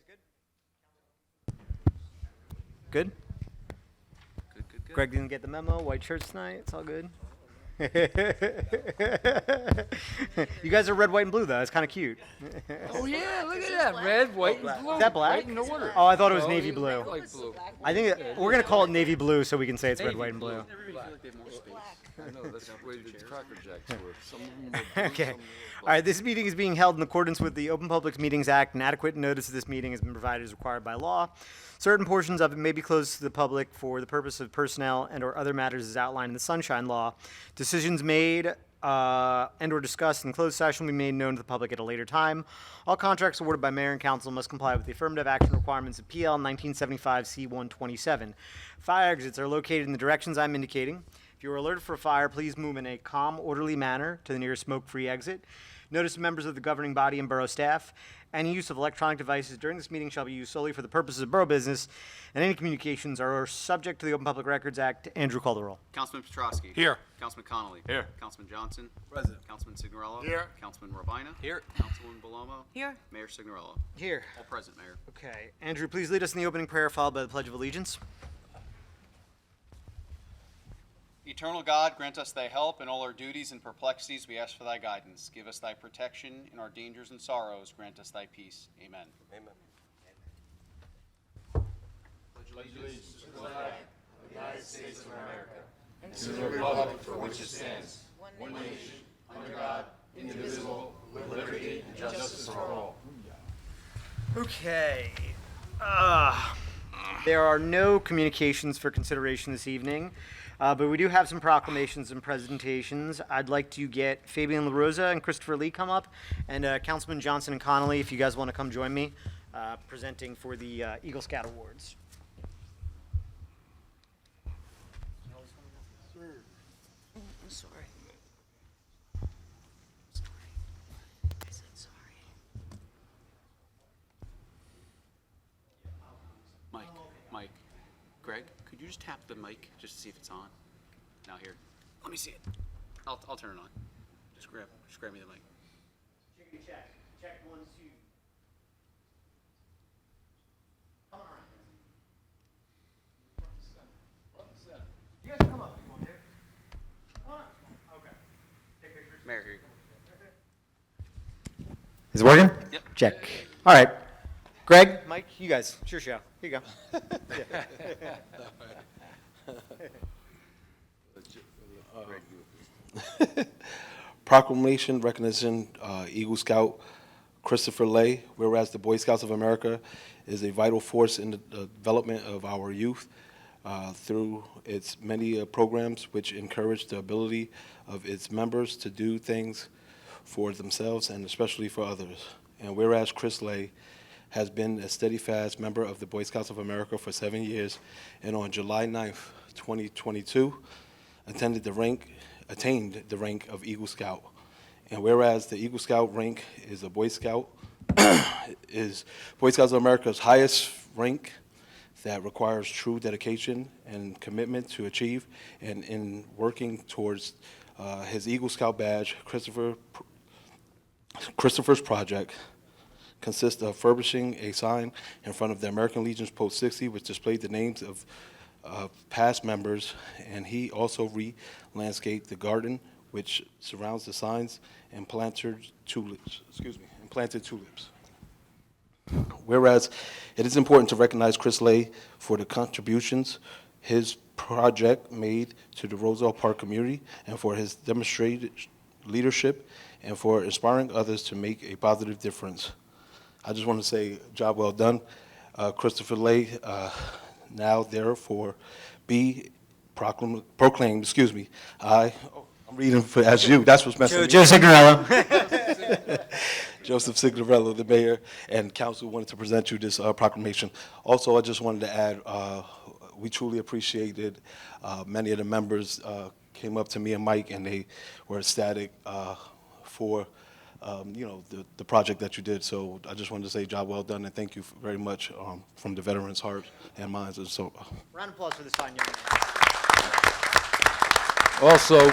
guys good? Good? Good. Greg didn't get the memo. White shirts tonight. It's all good. You guys are red, white, and blue, though. It's kind of cute. Oh yeah, look at that. Red, white, and blue. Is that black? Right in order. Oh, I thought it was navy blue. Like blue. I think we're going to call it navy blue so we can say it's red, Navy white, and blue. I know, that's the way the Cracker Jacks were. Some of them were blue, Okay. some of them All were right, this meeting is being held in accordance with the Open Public Meetings Act, and adequate notice of this meeting has been provided as required by law. Certain portions of it may be closed to the public for the purpose of personnel and or other matters as outlined in the Sunshine Law. Decisions made and or discussed in closed session will be made known to the public at a later time. All contracts awarded by mayor and council must comply with the affirmative action requirements of PL 1975 C127. Fire exits are located in the directions I'm indicating. If you are alerted for a fire, please move in a calm, orderly manner to the nearest smoke-free exit. Notice to members of the governing body and borough staff. Any use of electronic devices during this meeting shall be used solely for the purposes of borough business, and any communications are subject to the Open Public Records Act. Andrew, call the roll. Councilman Petrosky. Here. Councilman Connolly. Here. Councilman Johnson. Present. Councilman Signorello. Here. Councilman Robina. Here. Councilwoman Belomo. Here. Mayor Signorello. Here. All present, Mayor. Okay. Andrew, please lead us in the opening prayer, followed by the Pledge of Allegiance. Eternal God, grant us thy help in all our duties and perplexities. We ask for thy guidance. Give us thy protection in our dangers and sorrows. Grant us thy peace. Amen. Amen. Okay. There are no communications for consideration this evening, but we do have some proclamations and presentations. I'd like to get Fabian LaRosa and Christopher Lee come up, and Councilman Johnson and Connolly, if you guys want to come join me, presenting for the Eagle Scout Awards. I'm sorry. I said sorry. Mike. Greg, could you just tap the mic just to see if it's on? Now here. Let me see it. I'll turn it on. Just grab me the mic. Check. Check 1, 2. Come on. You guys come up if you want to. Come on. Okay. Take pictures. Mayor, here you go. Is it working? Yep. Check. All right. Greg, Mike, you guys, it's your show. Here you go. Proclamation recognition, Eagle Scout Christopher Lay. Whereas the Boy Scouts of America is a vital force in the development of our youth through its many programs which encourage the ability of its members to do things for themselves and especially for others. And whereas Chris Lay has been a steadfast member of the Boy Scouts of America for 7 years, and on July 9th, 2022, attained the rank of Eagle Scout. And whereas the Eagle Scout rank is a Boy Scout, is Boy Scouts of America's highest rank that requires true dedication and commitment to achieve, and in working towards his Eagle Scout badge, Christopher's project consists of furbishing a sign in front of the American Legion's Post 60, which displayed the names of past members, and he also re-landscaped the garden which surrounds the signs and planted tulips. Whereas it is important to recognize Chris Lay for the contributions his project made to the Roselle Park community, and for his demonstrated leadership, and for inspiring others to make a positive difference. I just want to say, job well done. Christopher Lay, now therefore be proclaimed, I'm reading as you, that's what's messing me up. Joe Signorello. Joseph Signorello, the mayor and council, wanted to present you this proclamation. Also, I just wanted to add, we truly appreciated, many of the members came up to me and Mike, and they were ecstatic for the project that you did. So I just wanted to say job well done, and thank you very much from the veterans' hearts and minds. And so, Round of applause for this fine young man. Also,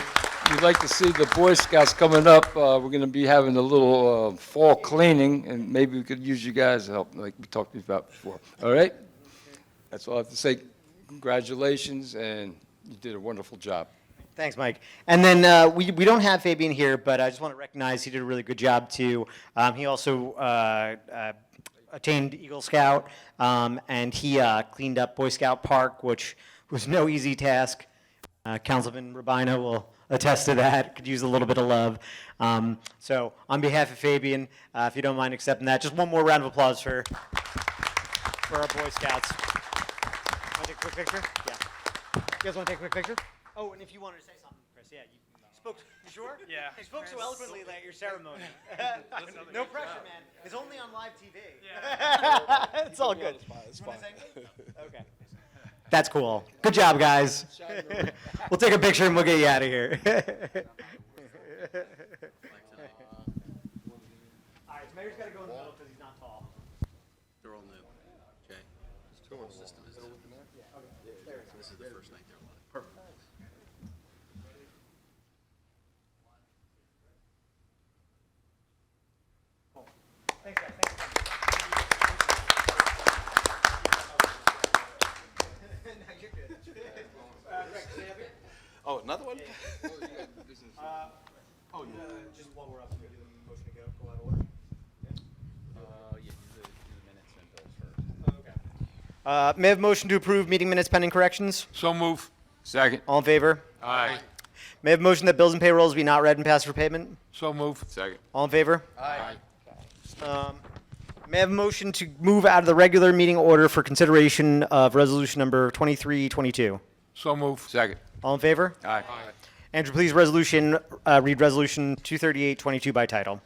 you'd like to see the Boy Scouts coming up, we're going to be having a little fall cleaning, and maybe we could use you guys' help, like we talked about before. All right? That's all I have to say. Congratulations, and you did a wonderful job. Thanks, Mike. And then we don't have Fabian here, but I just want to recognize he did a really good job, too. He also attained Eagle Scout, and he cleaned up Boy Scout Park, which was no easy task. Councilman Rabina will attest to that, could use a little bit of love. So on behalf of Fabian, if you don't mind accepting that, just one more round of applause for our Boy Scouts. Want to take a quick picture? Yeah. You guys want to take a quick picture? Oh, and if you wanted to say something, Chris, yeah, you spoke. You sure? Yeah. You spoke so eloquently at your ceremony. No pressure, man. It's only on live TV. Yeah. It's all good. It's fine. Okay. That's cool. Good job, guys. We'll take a picture and we'll get you out of here. All right, so Mayor's got to go in the middle because he's not tall. They're all new. Okay. The whole system is new. So this is the first night they're live. Perfect. Thanks, guys. Thanks. No, you're good. Rick, stay up here. Oh, another one? Just while we're up, we do the motion to go out of order. Yeah, do the minutes and bills first. Okay. May I have a motion to approve meeting minutes pending corrections? So move. Second. All in favor? Aye. May I have a motion that bills and payrolls be not read and passed for payment? So move. Second. All in favor? Aye. May I have a motion to move out of the regular meeting order for consideration of resolution number 2322? So move. Second. All in favor? Aye. Andrew, please read resolution 23822 by title.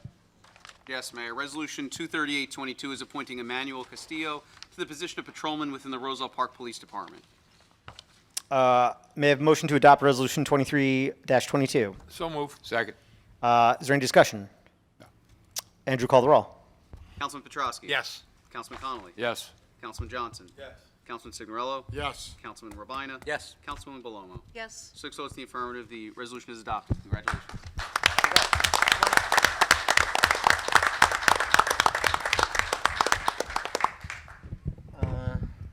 Yes, Mayor. Resolution 23822 is appointing Emmanuel Castillo to the position of patrolman within the Roselle Park Police Department. May I have a motion to adopt resolution 23-22? So move. Second. Is there any discussion? No. Andrew, call the roll. Councilman Petrosky? Yes. Councilman Connolly? Yes. Councilman Johnson? Yes. Councilman Signorello? Yes. Councilman Rabina? Yes. Councilwoman Belomo? Yes. 6 votes in the affirmative, the resolution is adopted. Congratulations.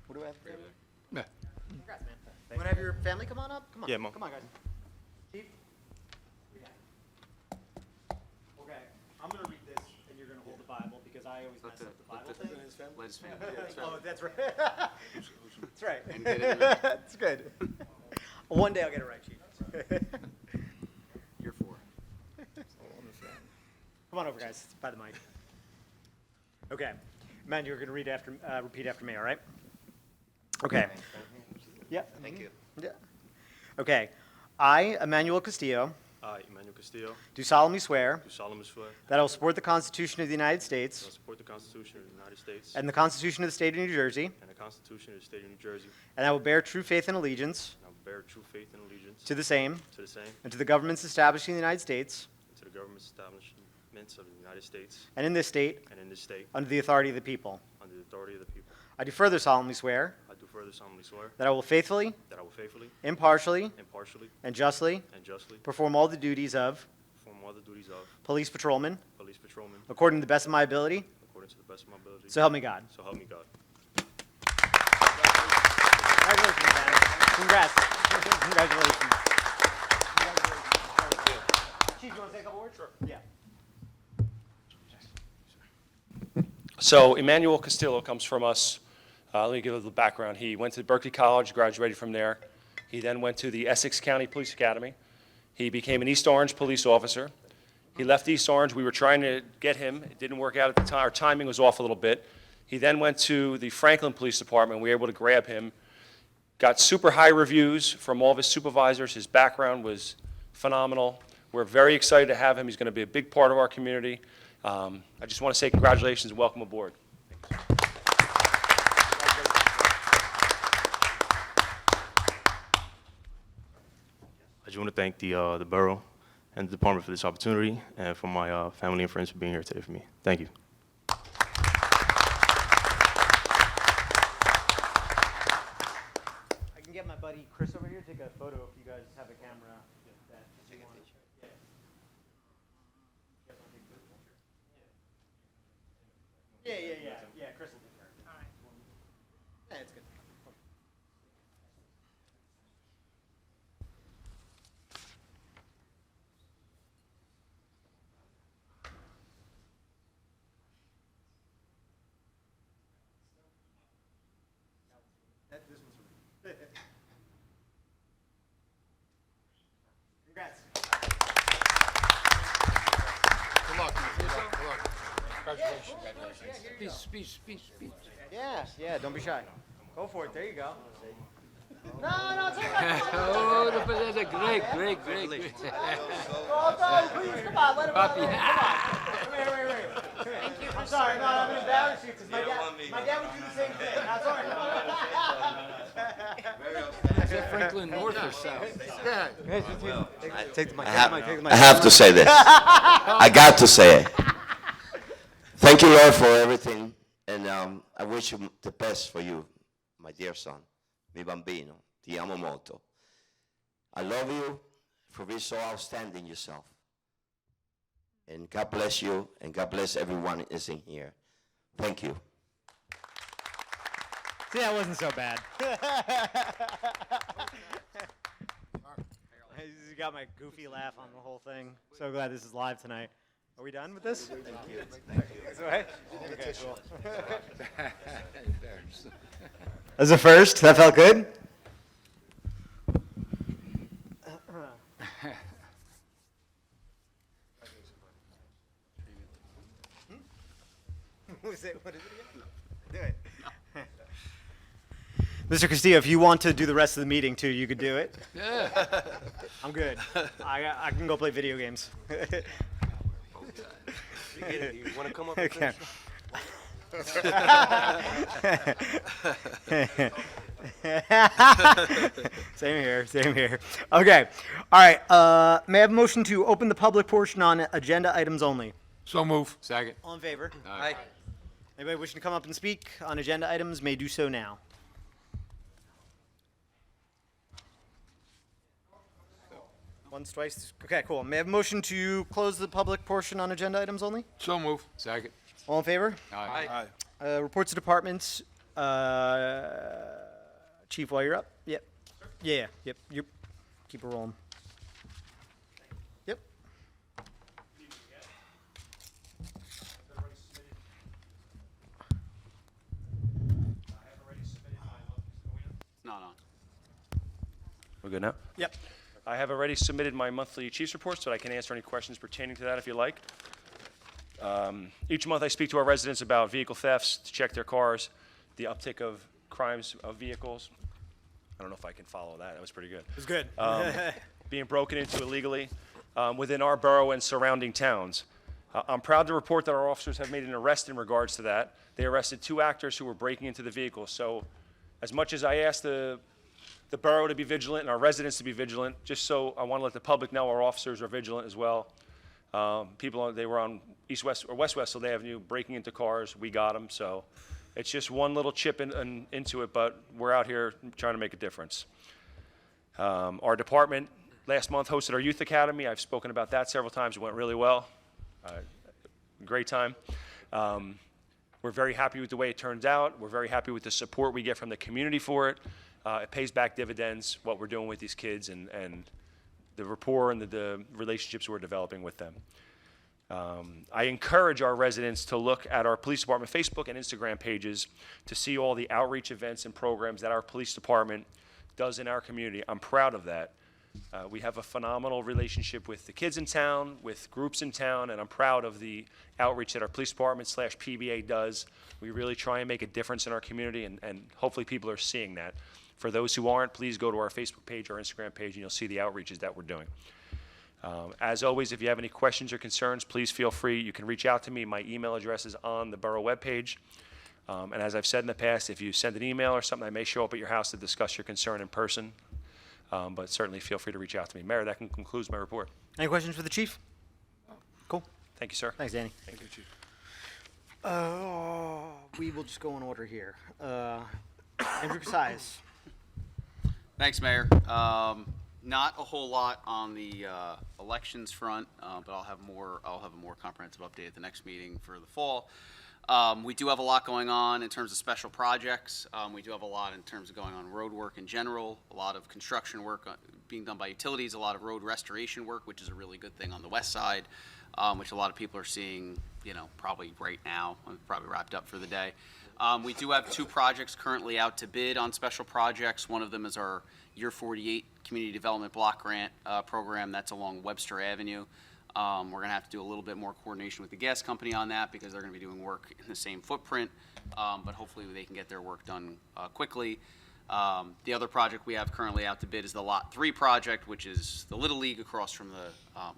What do I have? Yeah. Congrats, man. You want to have your family come on up? Come on. Yeah, Mom. Come on, guys. Chief? Okay, I'm going to read this, and you're going to hold the Bible, because I always mess up the Bible thing. Let his family. Oh, that's right. That's right. And get it in there. That's good. One day I'll get it right, Chief. You're for. Come on over, guys. By the mic. Okay. Man, you're going to repeat after me, all right? Okay. Yeah. Thank you. Yeah. Okay. I, Emmanuel Castillo, I, Emmanuel Castillo, do solemnly swear do solemnly swear that I will support the Constitution of the United that I States will support the Constitution of the United States and the Constitution of the State of New Jersey, and the Constitution of the State of New Jersey, and I will bear true faith and allegiance and I will bear true faith and allegiance to the same to the same and to the governments established in the United States and to the government establishments of the United States and in this state and in this state under the authority of the people. under the authority of the people. I do further solemnly swear I do further solemnly swear that I will faithfully, that I will faithfully, impartially, impartially, and justly and justly perform all the duties of perform all the duties of police patrolman police patrolman according to the best of my ability. according to the best of my ability. So help me God. So help me God. Congratulations, man. Congrats. Congratulations. Chief, you want to say a couple words? Sure. Yeah. So Emmanuel Castillo comes from us. Let me give a little background. He went to Berkeley College, graduated from there. He then went to the Essex County Police Academy. He became an East Orange police officer. He left East Orange. We were trying to get him. It didn't work out at the time. Our timing was off a little bit. He then went to the Franklin Police Department. We were able to grab him. Got super high reviews from all of his supervisors. His background was phenomenal. We're very excited to have him. He's going to be a big part of our community. I just want to say congratulations and welcome aboard. I just want to thank the borough and the department for this opportunity, and for my family and friends for being here today for me. Thank you. I can get my buddy Chris over here to take a photo if you guys have a camera. That you want. Congrats. Good luck. Good luck. Speech. Yeah, don't be shy. Go for it, there you go. No, it's okay. Oh, great. Please, come on, let him Papi. Wait. Thank you. I'm sorry, no, I'm embarrassed you because my dad would do the same thing. That's all right. Is that Franklin North or South? Take the mic, I have to say this. I got to say it. Thank you, Lord, for everything, and I wish you the best for you, my dear son, mi bambino. Ti amo molto. I love you for being so outstanding yourself. And God bless you, and God bless everyone is in here. Thank you. See, that wasn't so bad. You got my goofy laugh on the whole thing. So glad this is live tonight. Are we done with this? Thank you. Is it all right? Okay, cool. As a first, that felt good? What is it again? Do it. Mr. Castillo, if you want to do the rest of the meeting too, you could do it. Yeah. I'm good. I can go play video games. You want to come up? Okay. Same here. Okay. All right. May I have a motion to open the public portion on agenda items only? So move. Second. All in favor? Aye. Anybody wishing to come up and speak on agenda items may do so now. Once, twice. Okay, cool. May I have a motion to close the public portion on agenda items only? So move. Second. All in favor? Aye. Reports of departments. Chief, while you're up. Yep. Yeah. Yep. You keep it rolling. Yep. Not on. We're good now? Yep. I have already submitted my monthly chief's report, so I can answer any questions pertaining to that if you like. Each month I speak to our residents about vehicle thefts, to check their cars, the uptick of crimes of vehicles. I don't know if I can follow that. That was pretty good. It was good. Being broken into illegally within our borough and surrounding towns. I'm proud to report that our officers have made an arrest in regards to that. They arrested 2 actors who were breaking into the vehicle. So as much as I asked the borough to be vigilant and our residents to be vigilant, just so I want to let the public know our officers are vigilant as well. They were on East-West or West-West Sylvania Avenue breaking into cars. We got them. So it's just one little chip into it, but we're out here trying to make a difference. Our department last month hosted our youth academy. I've spoken about that several times. It went really well. Great time. We're very happy with the way it turns out. We're very happy with the support we get from the community for it. It pays back dividends, what we're doing with these kids and the rapport and the relationships we're developing with them. I encourage our residents to look at our police department Facebook and Instagram pages to see all the outreach events and programs that our police department does in our community. I'm proud of that. We have a phenomenal relationship with the kids in town, with groups in town, and I'm proud of the outreach that our police department / PBA does. We really try and make a difference in our community, and hopefully people are seeing that. For those who aren't, please go to our Facebook page or Instagram page, and you'll see the outreaches that we're doing. As always, if you have any questions or concerns, please feel free. You can reach out to me. My email address is on the borough webpage. And as I've said in the past, if you send an email or something, I may show up at your house to discuss your concern in person. But certainly feel free to reach out to me. Mayor, that concludes my report. Any questions for the chief? Cool. Thank you, sir. Thanks, Danny. Thank you, Chief. We will just go in order here. Andrew Casais. Thanks, Mayor. Not a whole lot on the elections front, but I'll have a more comprehensive update at the next meeting for the fall. We do have a lot going on in terms of special projects. We do have a lot in terms of going on road work in general, a lot of construction work being done by utilities, a lot of road restoration work, which is a really good thing on the west side, which a lot of people are seeing, probably right now, probably wrapped up for the day. We do have 2 projects currently out to bid on special projects. One of them is our Year 48 Community Development Block Grant program. That's along Webster Avenue. We're going to have to do a little bit more coordination with the gas company on that because they're going to be doing work in the same footprint, but hopefully they can get their work done quickly. The other project we have currently out to bid is the Lot 3 project, which is the Little League across from the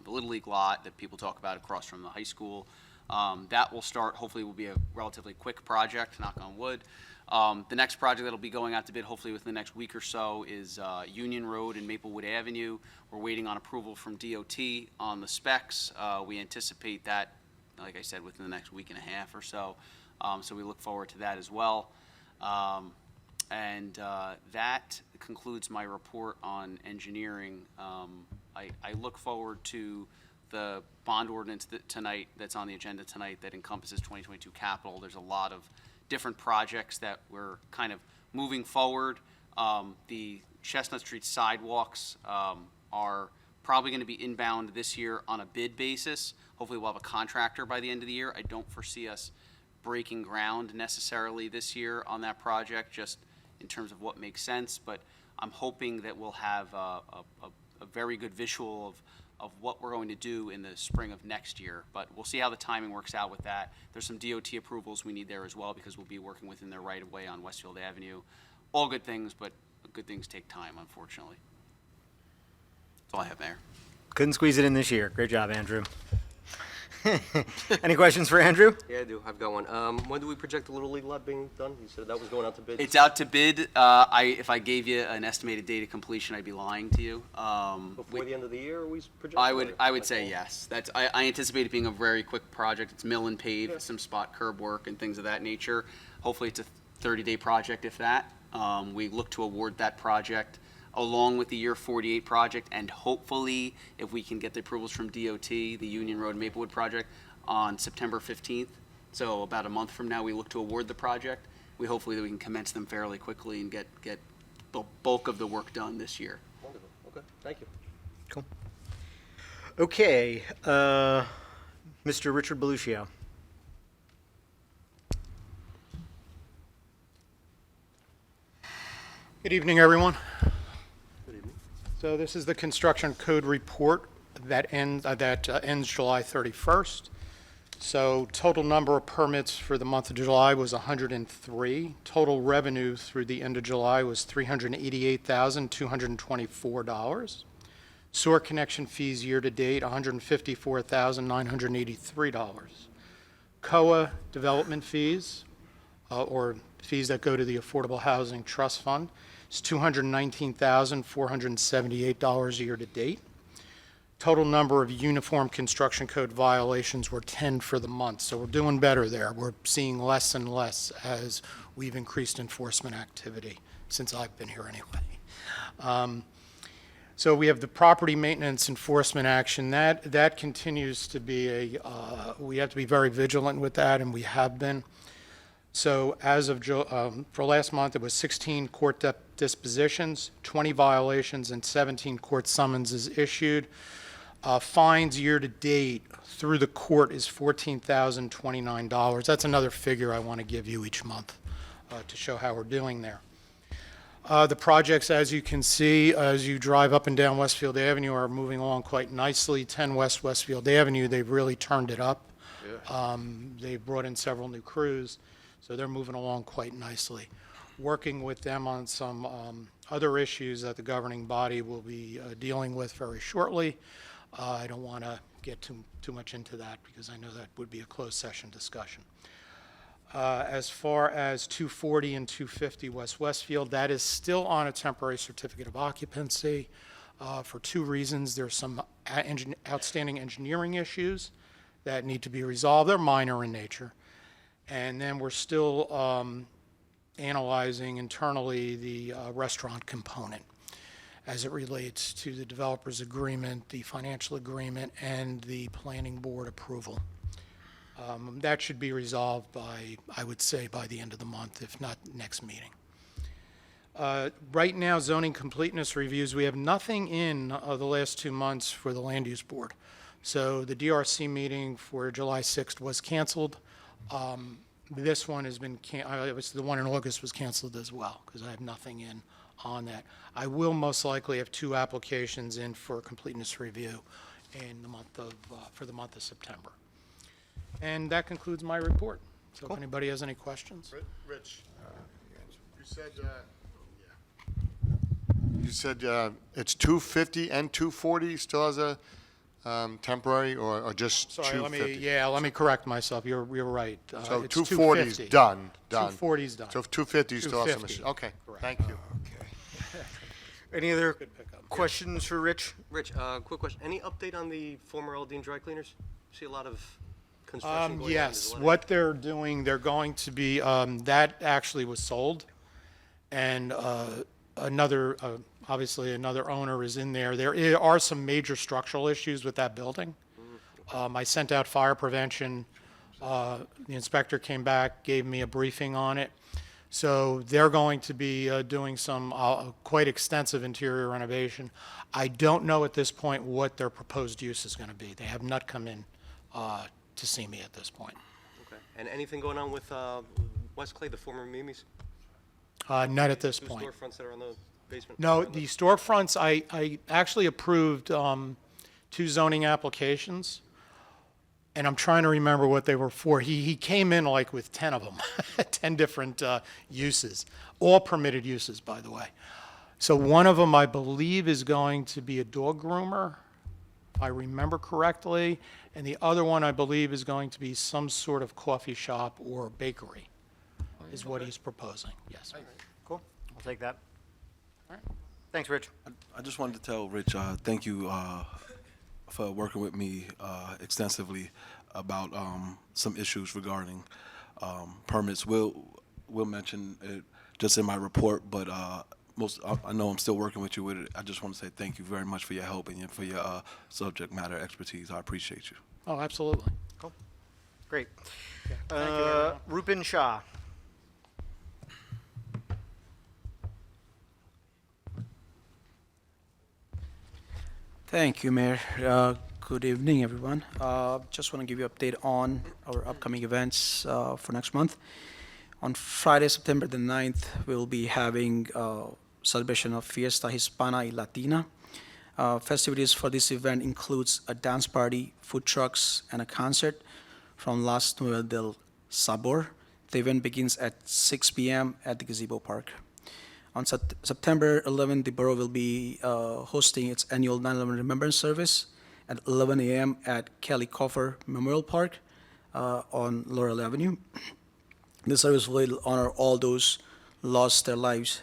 Little League lot that people talk about across from the high school. That will start, hopefully will be a relatively quick project, knock on wood. The next project that'll be going out to bid, hopefully within the next week or so, is Union Road and Maplewood Avenue. We're waiting on approval from DOT on the specs. We anticipate that, like I said, within the next week and a half or so. So we look forward to that as well. That concludes my report on engineering. I look forward to the bond ordinance that's on the agenda tonight that encompasses 2022 capital. There's a lot of different projects that we're kind of moving forward. The Chestnut Street sidewalks are probably going to be inbound this year on a bid basis. Hopefully we'll have a contractor by the end of the year. I don't foresee us breaking ground necessarily this year on that project, just in terms of what makes sense, but I'm hoping that we'll have a very good visual of what we're going to do in the spring of next year, but we'll see how the timing works out with that. There's some DOT approvals we need there as well because we'll be working within their right-of-way on Westfield Avenue. All good things, but good things take time, unfortunately. That's all I have, Mayor. Couldn't squeeze it in this year. Great job, Andrew. Any questions for Andrew? Yeah, I do. I've got one. When do we project the Little League lot being done? You said that was going out to bid. It's out to bid. If I gave you an estimated date of completion, I'd be lying to you. Before the end of the year, are we projecting? I would say yes. I anticipate it being a very quick project. It's mill and pave, some spot curb work and things of that nature. Hopefully it's a 30-day project, if that. We look to award that project along with the Year 48 project, and hopefully, if we can get the approvals from DOT, the Union Road Maplewood project, on September 15th. So about a month from now, we look to award the project. Hopefully that we can commence them fairly quickly and get the bulk of the work done this year. Wonderful. Okay, thank you. Cool. Okay, Mr. Richard Beluccio. Good evening, everyone. So this is the construction code report that ends July 31st. So total number of permits for the month of July was 103. Total revenue through the end of July was $388,224. Sewer connection fees year-to-date, $154,983. COA development fees, or fees that go to the Affordable Housing Trust Fund, is $219,478 year-to-date. Total number of uniform construction code violations were 10 for the month, so we're doing better there. We're seeing less and less as we've increased enforcement activity since I've been here anyway. So we have the property maintenance enforcement action. That continues to be we have to be very vigilant with that, and we have been. So as of for last month, it was 16 court dispositions, 20 violations, and 17 court summonses issued. Fines year-to-date through the court is $14,029. That's another figure I want to give you each month to show how we're doing there. The projects, as you can see, as you drive up and down Westfield Avenue, are moving along quite nicely. 10 West Westfield Avenue, they've really turned it up. Yeah. They've brought in several new crews, so they're moving along quite nicely. Working with them on some other issues that the governing body will be dealing with very shortly. I don't want to get too much into that because I know that would be a closed session discussion. As far as 240 and 250 West Westfield, that is still on a temporary certificate of occupancy for two reasons. There's some outstanding engineering issues that need to be resolved. They're minor in nature. And then we're still analyzing internally the restaurant component as it relates to the developer's agreement, the financial agreement, and the planning board approval. That should be resolved by, I would say, by the end of the month, if not next meeting. Right now, zoning completeness reviews, we have nothing in the last 2 months for the land use board. So the DRC meeting for July 6th was canceled. This one has been, the one in August was canceled as well, because I have nothing in on that. I will most likely have 2 applications in for completeness review in the month of, for the month of September. And that concludes my report. So if anybody has any questions? Rich, you said it's 250 and 240 still as a temporary, or just Sorry, 250? let me correct myself. You're right. So It's 240 is 250. done. 240 is done. So if 250 is still has some 250. issues. Okay, Correct. thank you. Any other Good pickup. questions for Rich? Rich, quick question. Any update on the former Aldine dry cleaners? See a lot of construction going on. Yes, There's a lot of- what they're doing, they're going to be, that actually was sold, and another, obviously another owner is in there. There are some major structural issues with that building. I sent out fire prevention. The inspector came back, gave me a briefing on it. So they're going to be doing some quite extensive interior renovation. I don't know at this point what their proposed use is going to be. They have not come in to see me at this point. Okay. And anything going on with West Clay, the former Mimi's? Not at this 2 point. storefronts that are on the basement? No, the storefronts, I actually approved 2 zoning applications, and I'm trying to remember what they were for. He came in like with 10 of them, 10 different uses, all permitted uses, by the way. So one of them, I believe, is going to be a dog groomer, if I remember correctly, and the other one, I believe, is going to be some sort of coffee shop or bakery, is what he's proposing, yes. Cool. I'll take that. All right. Thanks, Rich. I just wanted to tell Rich, thank you for working with me extensively about some issues regarding permits. We'll mention it just in my report, but I know I'm still working with you with it. I just want to say thank you very much for your help and for your subject matter expertise. I appreciate you. Oh, absolutely. Cool. Great. Thank you, everyone. Rupin Shah. Thank you, Mayor. Good evening, everyone. Just want to give you an update on our upcoming events for next month. On Friday, September the 9th, we'll be having celebration of Fiesta Hispana y Latina. Festivities for this event includes a dance party, food trucks, and a concert from Las Nueve del Sabor. The event begins at 6 p.m. at the Gazebo Park. On September 11th, the borough will be hosting its annual 9/11 Remembrance Service at 11 a.m. at Kelly Coffer Memorial Park on Laurel Avenue. This service will honor all those lost their lives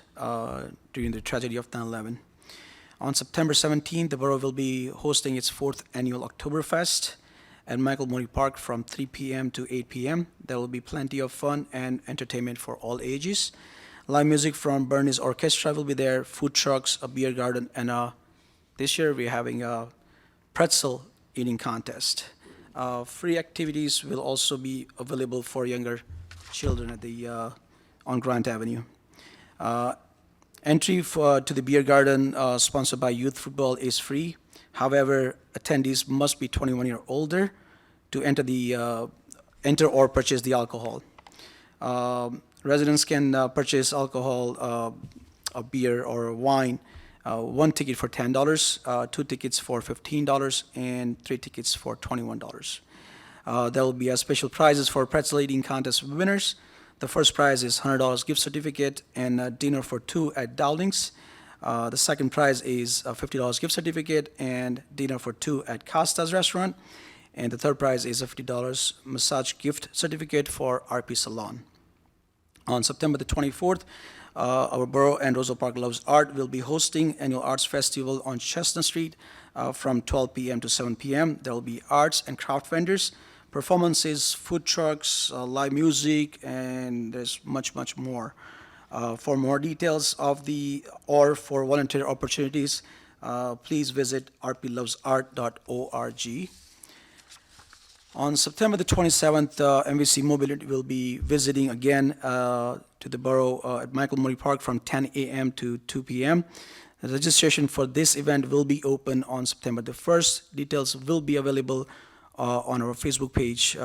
during the tragedy of 9/11. On September 17th, the borough will be hosting its 4th annual Oktoberfest at Michael Moody Park from 3 p.m. to 8 p.m. There will be plenty of fun and entertainment for all ages. Live music from Bernie's Orchestra will be there, food trucks, a beer garden, and this year we're having a pretzel eating contest. Free activities will also be available for younger children at the on Grant Avenue. Entry to the beer garden sponsored by Youth Football is free. However, attendees must be 21 years older to enter or purchase the alcohol. Residents can purchase alcohol, a beer or wine, 1 ticket for $10, 2 tickets for $15, and 3 tickets for $21. There will be special prizes for pretzel eating contest winners. The first prize is $100 gift certificate and a dinner for 2 at Dowling's. The second prize is a $50 gift certificate and dinner for 2 at Costa's restaurant. And the third prize is a $50 massage gift certificate for RP Salon. On September the 24th, our borough and Roselle Park Loves Art will be hosting annual arts festival on Chestnut Street from 12 p.m. to 7 p.m. There will be arts and craft vendors, performances, food trucks, live music, and there's much, much more. For more details or for volunteer opportunities, please visit rplovesart.org. On September the 27th, MVC Mobility will be visiting again to the borough at Michael Moody Park from 10 a.m. to 2 p.m. The registration for this event will be open on September the 1st. Details will be available on our Facebook page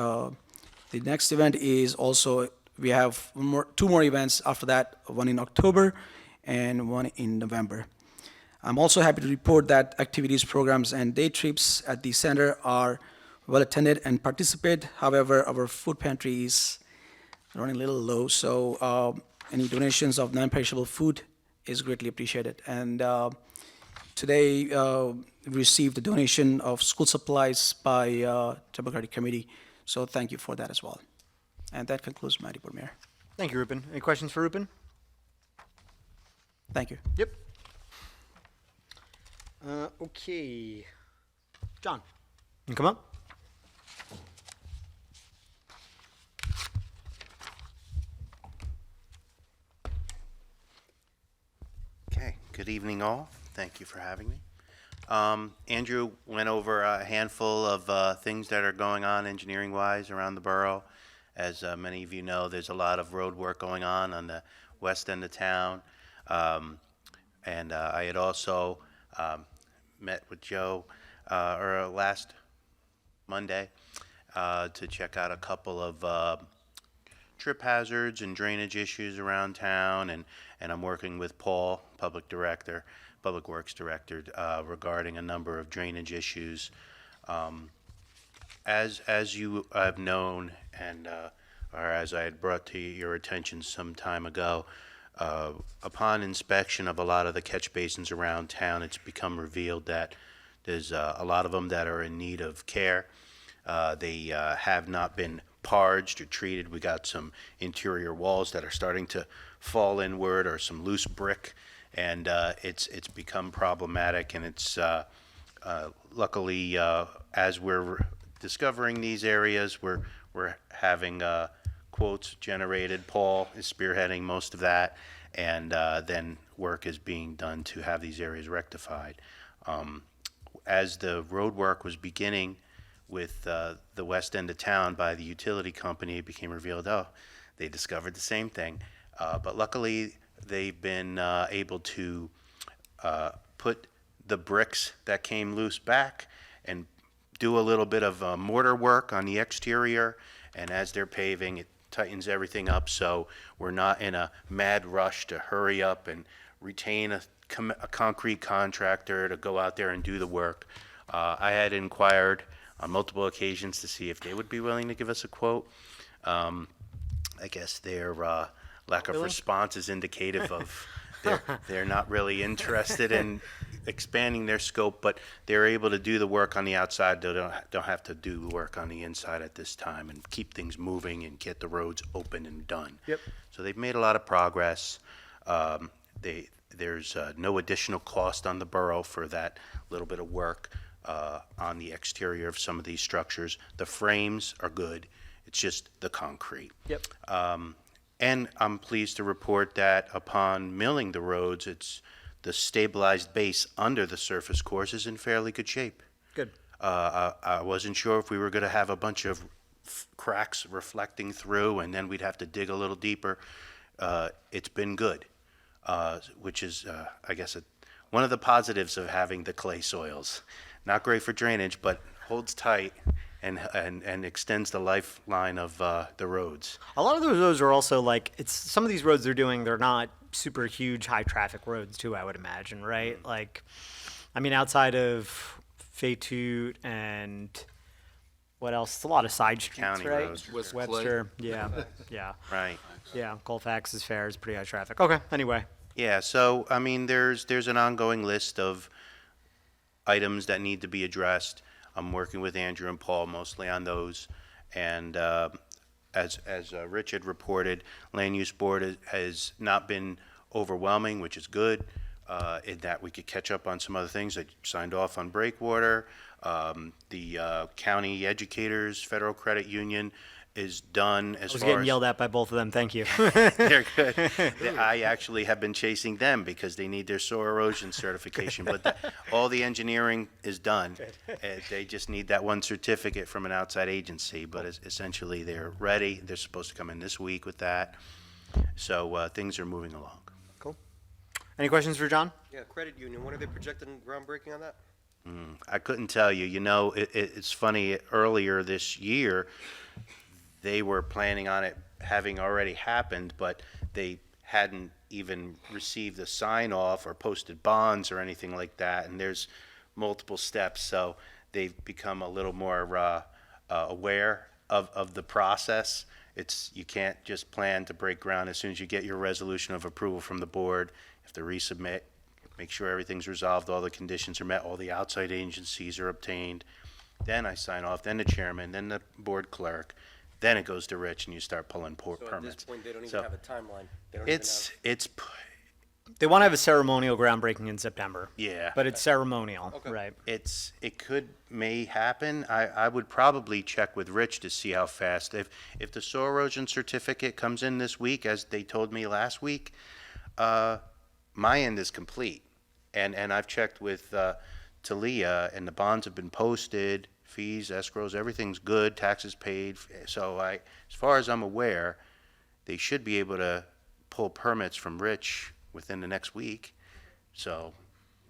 The next event is also, we have two more events after that, one in October and one in November. I'm also happy to report that activities, programs, and day trips at the center are well attended and participate. However, our food pantry is running a little low, so any donations of non-perishable food is greatly appreciated. And today, we received a donation of school supplies by Democratic Committee, so thank you for that as well. And that concludes my report, Mayor. Thank you, Rupen. Any questions for Rupen? Thank you. Yep. Okay. John, you come up. Okay, good evening all. Thank you for having me. Andrew went over a handful of things that are going on engineering-wise around the borough. As many of you know, there's a lot of road work going on the west end of town. And I had also met with Joe last Monday to check out a couple of trip hazards and drainage issues around town, and I'm working with Paul, Public Works Director, regarding a number of drainage issues. As you have known, and or as I had brought to your attention some time ago, upon inspection of a lot of the catch basins around town, it's become revealed that there's a lot of them that are in need of care. They have not been parged or treated. We got some interior walls that are starting to fall inward, or some loose brick, and it's become problematic. And it's luckily, as we're discovering these areas, we're having quotes generated. Paul is spearheading most of that, and then work is being done to have these areas rectified. As the road work was beginning with the west end of town by the utility company, it became revealed, they discovered the same thing. But luckily, they've been able to put the bricks that came loose back and do a little bit of mortar work on the exterior. And as they're paving, it tightens everything up, so we're not in a mad rush to hurry up and retain a concrete contractor to go out there and do the work. I had inquired on multiple occasions to see if they would be willing to give us a quote. I guess their lack of response is indicative of they're not really interested in expanding their scope, but they're able to do the work on the outside. They don't have to do the work on the inside at this time, and keep things moving and get the roads open and done. Yep. So they've made a lot of progress. There's no additional cost on the borough for that little bit of work on the exterior of some of these structures. The frames are good. It's just the concrete. Yep. And I'm pleased to report that upon milling the roads, the stabilized base under the surface course is in fairly good shape. Good. I wasn't sure if we were going to have a bunch of cracks reflecting through, and then we'd have to dig a little deeper. It's been good, which is, I guess, one of the positives of having the clay soils. Not great for drainage, but holds tight and extends the lifeline of the roads. A lot of those roads are also some of these roads they're doing, they're not super huge high traffic roads too, I would imagine, right? Outside of Faytute and what else? It's a lot of side streets, County right? roads. West Webster, yeah, yeah, Right. yeah. Colfax is fair, is pretty high traffic. Okay, anyway. Yeah, so, there's an ongoing list of items that need to be addressed. I'm working with Andrew and Paul mostly on those. And as Richard reported, Land Use Board has not been overwhelming, which is good, in that we could catch up on some other things. They signed off on breakwater. The County Educators Federal Credit Union is done as I was far getting as... yelled at by both of them, thank you. They're good. I actually have been chasing them because they need their soil erosion certification, but all the engineering is done. They just need that one certificate from an outside agency, but essentially they're ready. They're supposed to come in this week with that. So things are moving along. Cool. Any questions for John? Yeah, credit union, when are they projecting groundbreaking on that? I couldn't tell you. It's funny, earlier this year, they were planning on it having already happened, but they hadn't even received a sign off or posted bonds or anything like that. And there's multiple steps, so they've become a little more aware of the process. You can't just plan to break ground as soon as you get your resolution of approval from the board. You have to resubmit, make sure everything's resolved, all the conditions are met, all the outside agencies are obtained. Then I sign off, then the chairman, then the board clerk, then it goes to Rich and you start pulling So at this permits. point, they don't even So have a timeline. They don't even it's, They want to have a ceremonial groundbreaking in September. yeah. But it's ceremonial, Okay. right? It may happen. I would probably check with Rich to see how fast. If the soil erosion certificate comes in this week, as they told me last week, my end is complete. And I've checked with Talia, and the bonds have been posted, fees, escrows, everything's good, taxes paid. So as far as I'm aware, they should be able to pull permits from Rich within the next week. So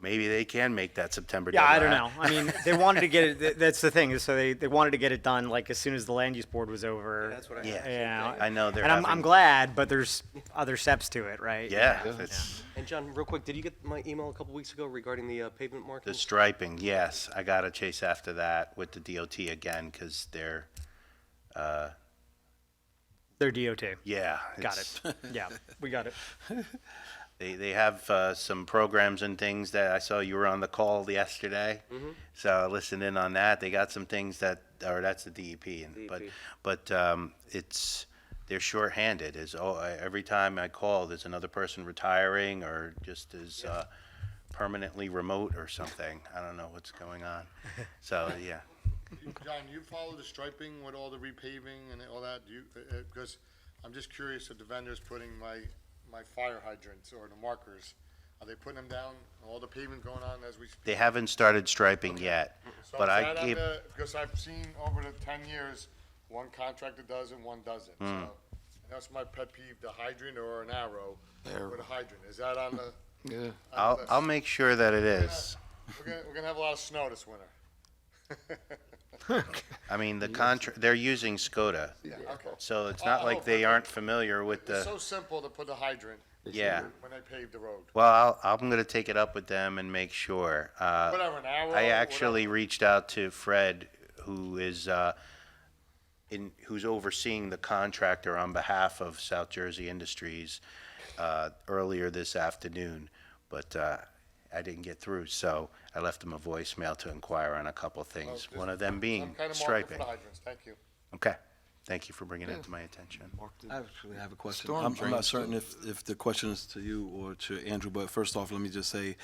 maybe they can make that September Yeah, deadline. I don't know. I mean, they wanted to get it, that's the thing, is so they wanted to get it done like as soon as the land use board was over. That's what I Yeah. heard. Yeah. I know they're And I'm having- glad, but there's other steps to it, right? Yeah, it's And John, real quick, did you get my email a couple weeks ago regarding the pavement the markings? striping. Yes, I got to chase after that with the DOT again because they're, They're DOT. yeah. Got it's- it. Yeah, we got it. They have some programs and things that I saw you were on the call yesterday. So I listened in on that. They got some things that, or that's the DEP. But they're shorthanded. Every time I call, there's another person retiring or just is permanently remote or something. I don't know what's going on. So, yeah. John, you follow the striping with all the repaving and all that? Do you, because I'm just curious if the vendor's putting my fire hydrants or the markers, are they putting them down, all the pavement going on as we speak? They haven't started striping yet, So but is I that on gave, because I've seen over the 10 years, one contractor does it, one doesn't. Hmm. So that's my pet peeve, the hydrant or an arrow with a hydrant. Is that on the? Yeah. I'll make sure that it is. We're gonna have a lot of snow this winter. I mean, they're using SCOTA, Yeah, okay. so it's not like they aren't familiar with It's the, so simple to put a hydrant yeah. when they pave the road. Well, I'm gonna take it up with them and make sure. Whatever, an arrow. I actually whatever. reached out to Fred, who is, who's overseeing the contractor on behalf of South Jersey Industries, earlier this afternoon, but, I didn't get through, so I left him a voicemail to inquire on a couple things, one of them being Some kind of marker for striping. the hydrants. Thank you. Okay, thank you for bringing it to my attention. I actually have a question. Storm I'm drains, not certain too. if the question is to you or to Andrew, but first off, let me just say,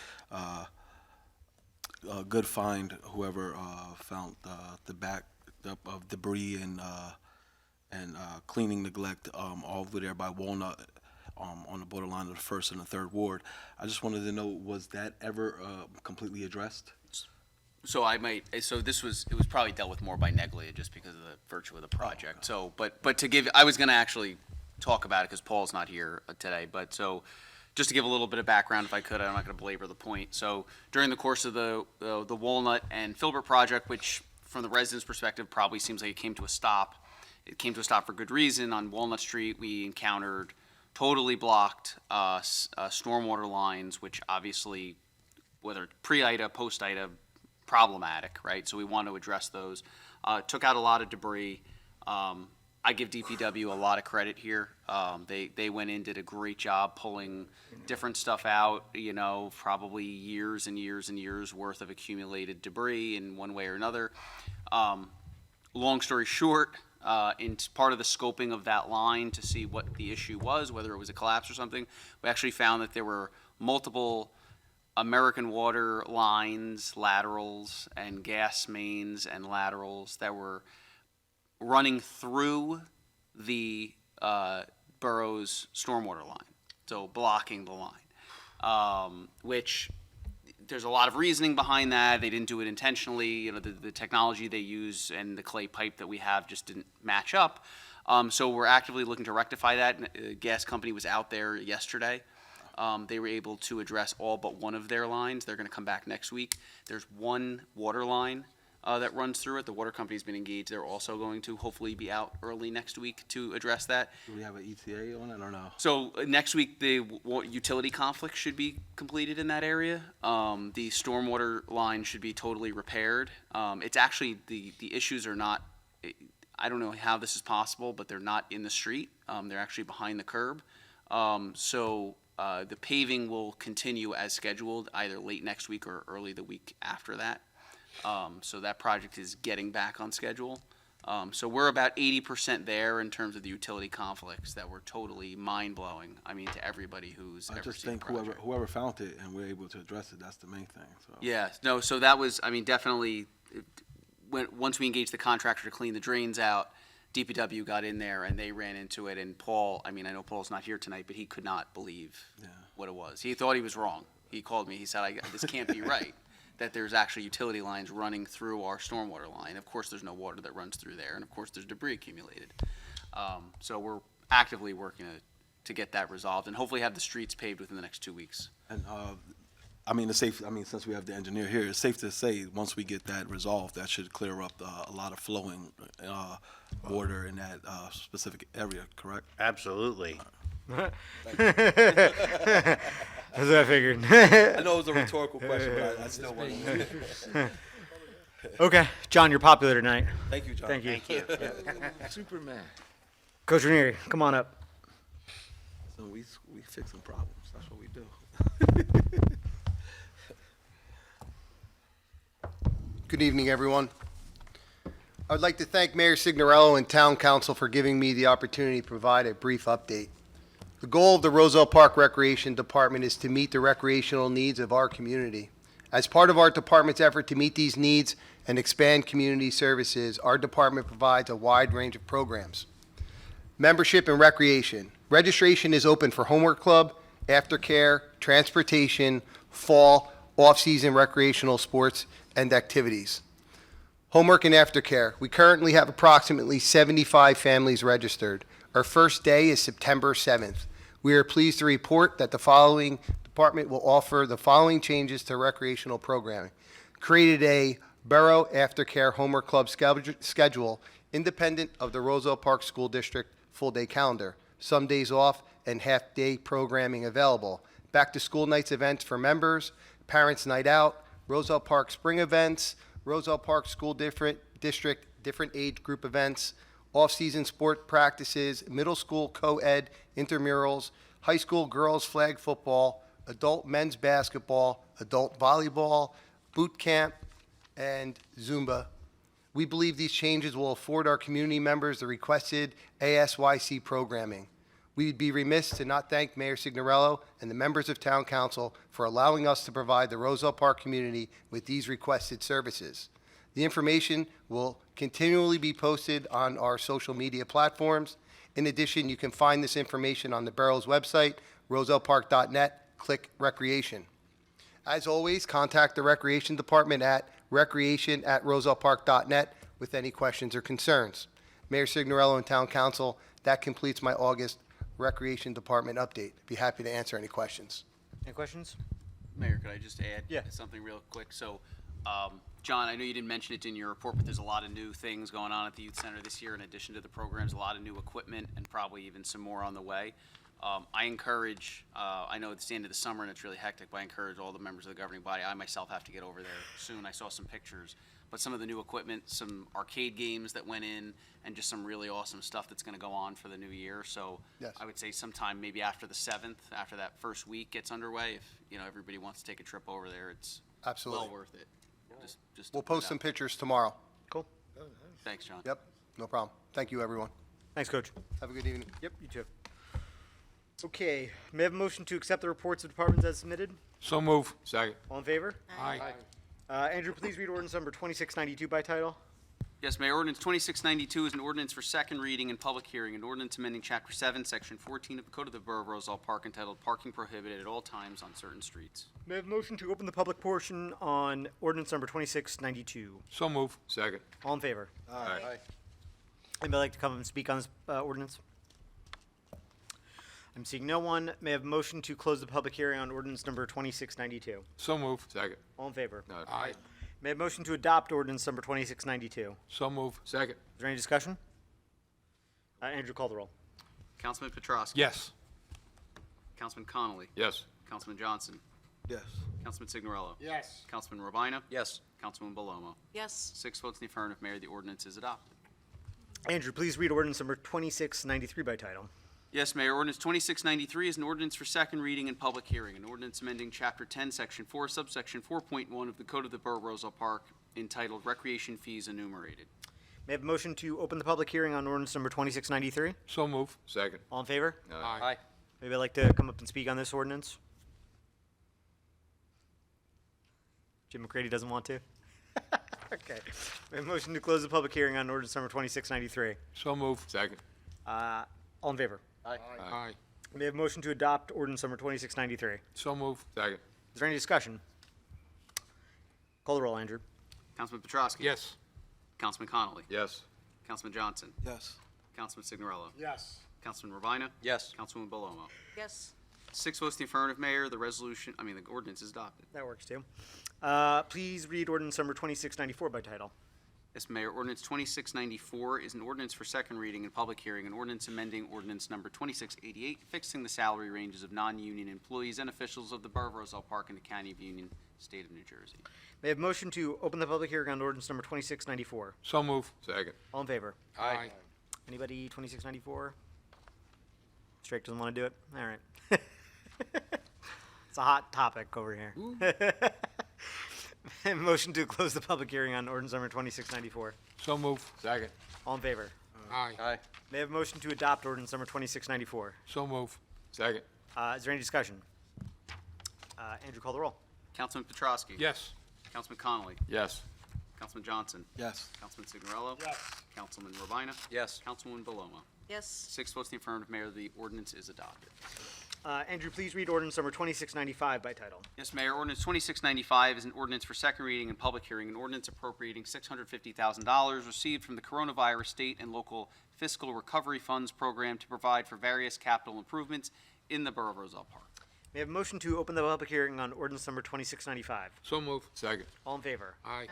good find, whoever found the back up of debris and cleaning neglect all over there by Walnut, on the borderline of the 1st and the 3rd Ward. I just wanted to know, was that ever completely addressed? So it was probably dealt with more by Neglia just because of the virtue of the project. So, but to give, I was gonna actually talk about it because Paul's not here today, but so, just to give a little bit of background if I could, I'm not gonna belabor the point. So during the course of the Walnut and Filbert project, which from the residents' perspective probably seems like it came to a stop. It came to a stop for good reason. On Walnut Street, we encountered totally blocked stormwater lines, which obviously, whether pre-IDA, post-IDA, problematic, right? So we want to address those. Took out a lot of debris. I give DPW a lot of credit here. They went in, did a great job pulling different stuff out, probably years and years and years worth of accumulated debris in one way or another. Long story short, in part of the scoping of that line to see what the issue was, whether it was a collapse or something, we actually found that there were multiple American Water lines, laterals, and gas mains and laterals that were running through the borough's stormwater line, so blocking the line, which there's a lot of reasoning behind that. They didn't do it intentionally. The technology they use and the clay pipe that we have just didn't match up. So we're actively looking to rectify that. The gas company was out there yesterday. They were able to address all but one of their lines. They're going to come back next week. There's one water line that runs through it. The water company's been engaged. They're also going to hopefully be out early next week to address that. Do we have an ETA on it or no? So next week, the utility conflict should be completed in that area. The stormwater line should be totally repaired. It's actually, the issues are not, I don't know how this is possible, but they're not in the street. They're actually behind the curb. The paving will continue as scheduled, either late next week or early the week after that. So that project is getting back on schedule. So we're about 80% there in terms of the utility conflicts that were totally mind-blowing, I mean, to everybody who's I ever just seen the think project. whoever found it and we're able to address it, that's the main thing, so. Yeah, no, so that was, I mean, definitely, once we engaged the contractor to clean the drains out, DPW got in there and they ran into it, and Paul, I mean, I know Paul's not here tonight, but he could not believe what it was. He thought he was wrong. He called me, he said, this can't be right, that there's actually utility lines running through our stormwater line. Of course, there's no water that runs through there, and of course, there's debris accumulated. So we're actively working to get that resolved, and hopefully have the streets paved within the next 2 weeks. And, since we have the engineer here, it's safe to say, once we get that resolved, that should clear up a lot of flowing water in that specific area, correct? Absolutely. That's what I figured. I know it was a rhetorical question, but I still want to. Okay, John, you're popular tonight. Thank you, John. Thank you. Thank you. Superman. Coach Ranieri, come on up. So we fix some problems, that's what we do. Good evening, everyone. I would like to thank Mayor Signorello and Town Council for giving me the opportunity to provide a brief update. The goal of the Roselle Park Recreation Department is to meet the recreational needs of our community. As part of our department's effort to meet these needs and expand community services, our department provides a wide range of programs. Membership and recreation. Registration is open for homework club, aftercare, transportation, fall, off-season recreational sports, and activities. Homework and aftercare. We currently have approximately 75 families registered. Our first day is September 7th. We are pleased to report that the following department will offer the following changes to recreational programming. Created a Borough Aftercare Homework Club schedule independent of the Roselle Park School District full-day calendar. Some days off and half-day programming available. Back-to-school nights events for members, Parents' Night Out, Roselle Park Spring Events, Roselle Park School District different age group events, off-season sport practices, middle school co-ed intramurals, high school girls flag football, adult men's basketball, adult volleyball, boot camp, and Zumba. We believe these changes will afford our community members the requested ASYC programming. We'd be remiss to not thank Mayor Signorello and the members of Town Council for allowing us to provide the Roselle Park community with these requested services. The information will continually be posted on our social media platforms. In addition, you can find this information on the borough's website, rosellepark.net, click Recreation. As always, contact the Recreation Department at recreation@rosellepark.net with any questions or concerns. Mayor Signorello and Town Council, that completes my August Recreation Department update. Be happy to answer any questions. Any questions? Mayor, could I just add Yeah. something real quick? So, John, I know you didn't mention it in your report, but there's a lot of new things going on at the youth center this year in addition to the programs, a lot of new equipment and probably even some more on the way. I encourage, I know it's the end of the summer and it's really hectic, but I encourage all the members of the governing body. I myself have to get over there soon. I saw some pictures, but some of the new equipment, some arcade games that went in, and just some really awesome stuff that's going to go on for the new year. So Yes. I would say sometime maybe after the 7th, after that first week gets underway, if everybody wants to take a trip over there, it's Absolutely. well worth it. Just to We'll put it post some out. pictures tomorrow. Cool. Thanks, John. Yep, no problem. Thank you, everyone. Thanks, Coach. Have a good evening. Yep, you too. Okay, may I have a motion to accept the reports of departments as submitted? So move. Second. All in favor? Aye. Andrew, please read ordinance number 2692 by title. Yes, Mayor, ordinance 2692 is an ordinance for second reading and public hearing, an ordinance amending Chapter 7, Section 14 of the Code of the Borough of Roselle Park entitled Parking Prohibited at All Times on Certain Streets. May I have a motion to open the public portion on ordinance number 2692? So move. Second. All in favor? Aye. Anybody like to come and speak on this ordinance? I'm seeing no one. May I have a motion to close the public hearing on ordinance number 2692? So move. Second. All in favor? Aye. May I have a motion to adopt ordinance number 2692? So move. Second. Is there any discussion? Andrew, call the roll. Councilman Petrosky. Yes. Councilman Connolly. Yes. Councilman Johnson. Yes. Councilman Signorello. Yes. Councilman Robina. Yes. Councilman Belomo. Yes. 6 votes in the affirmative, Mayor. The ordinance is adopted. Andrew, please read ordinance number 2693 by title. Yes, Mayor. Ordinance 2693 is an ordinance for second reading and public hearing. An ordinance amending Chapter 10, Section 4, Subsection 4.1 of the Code of the Borough of Roselle Park entitled Recreation Fees Enumerated. May I have a motion to open the public hearing on ordinance number 2693? So move. Second. All in favor? Aye. Maybe I'd like to come up and speak on this ordinance. Jim McCready doesn't want to? Okay. We have a motion to close the public hearing on ordinance number 2693. So move. Second. All in favor? Aye. May I have a motion to adopt ordinance number 2693? So move. Second. Is there any discussion? Call the roll, Andrew. Councilman Petrosky. Yes. Councilman Connolly. Yes. Councilman Johnson. Yes. Councilman Signorello. Yes. Councilman Robina. Yes. Councilwoman Belomo. Yes. 6 votes in the affirmative, Mayor. The ordinance is adopted. That works too. Please read ordinance number 2694 by title. Yes, Mayor. Ordinance 2694 is an ordinance for second reading and public hearing, an ordinance amending ordinance number 2688, fixing the salary ranges of non-union employees and officials of the Borough of Roselle Park and the County of Union, State of New Jersey. May I have a motion to open the public hearing on ordinance number 2694? So move. Second. All in favor? Aye. Anybody 2694? Strake doesn't want to do it? All right. It's a hot topic over here. Motion to close the public hearing on ordinance number 2694. So move. Second. All in favor? Aye. May I have a motion to adopt ordinance number 2694? So move. Second. Is there any discussion? Andrew, call the roll. Councilman Petrosky. Yes. Councilman Connolly. Yes. Councilman Johnson. Yes. Councilman Signorello. Yes. Councilman Robina. Yes. Councilwoman Belomo. Yes. 6 votes in the affirmative, Mayor. The ordinance is adopted. Andrew, please read ordinance number 2695 by title. Yes, Mayor. Ordinance 2695 is an ordinance for second reading and public hearing, an ordinance appropriating $650,000 received from the Coronavirus State and Local Fiscal Recovery Funds Program to provide for various capital improvements in the Borough of Roselle Park. May I have a motion to open the public hearing on ordinance number 2695? So move. Second. All in favor? Aye.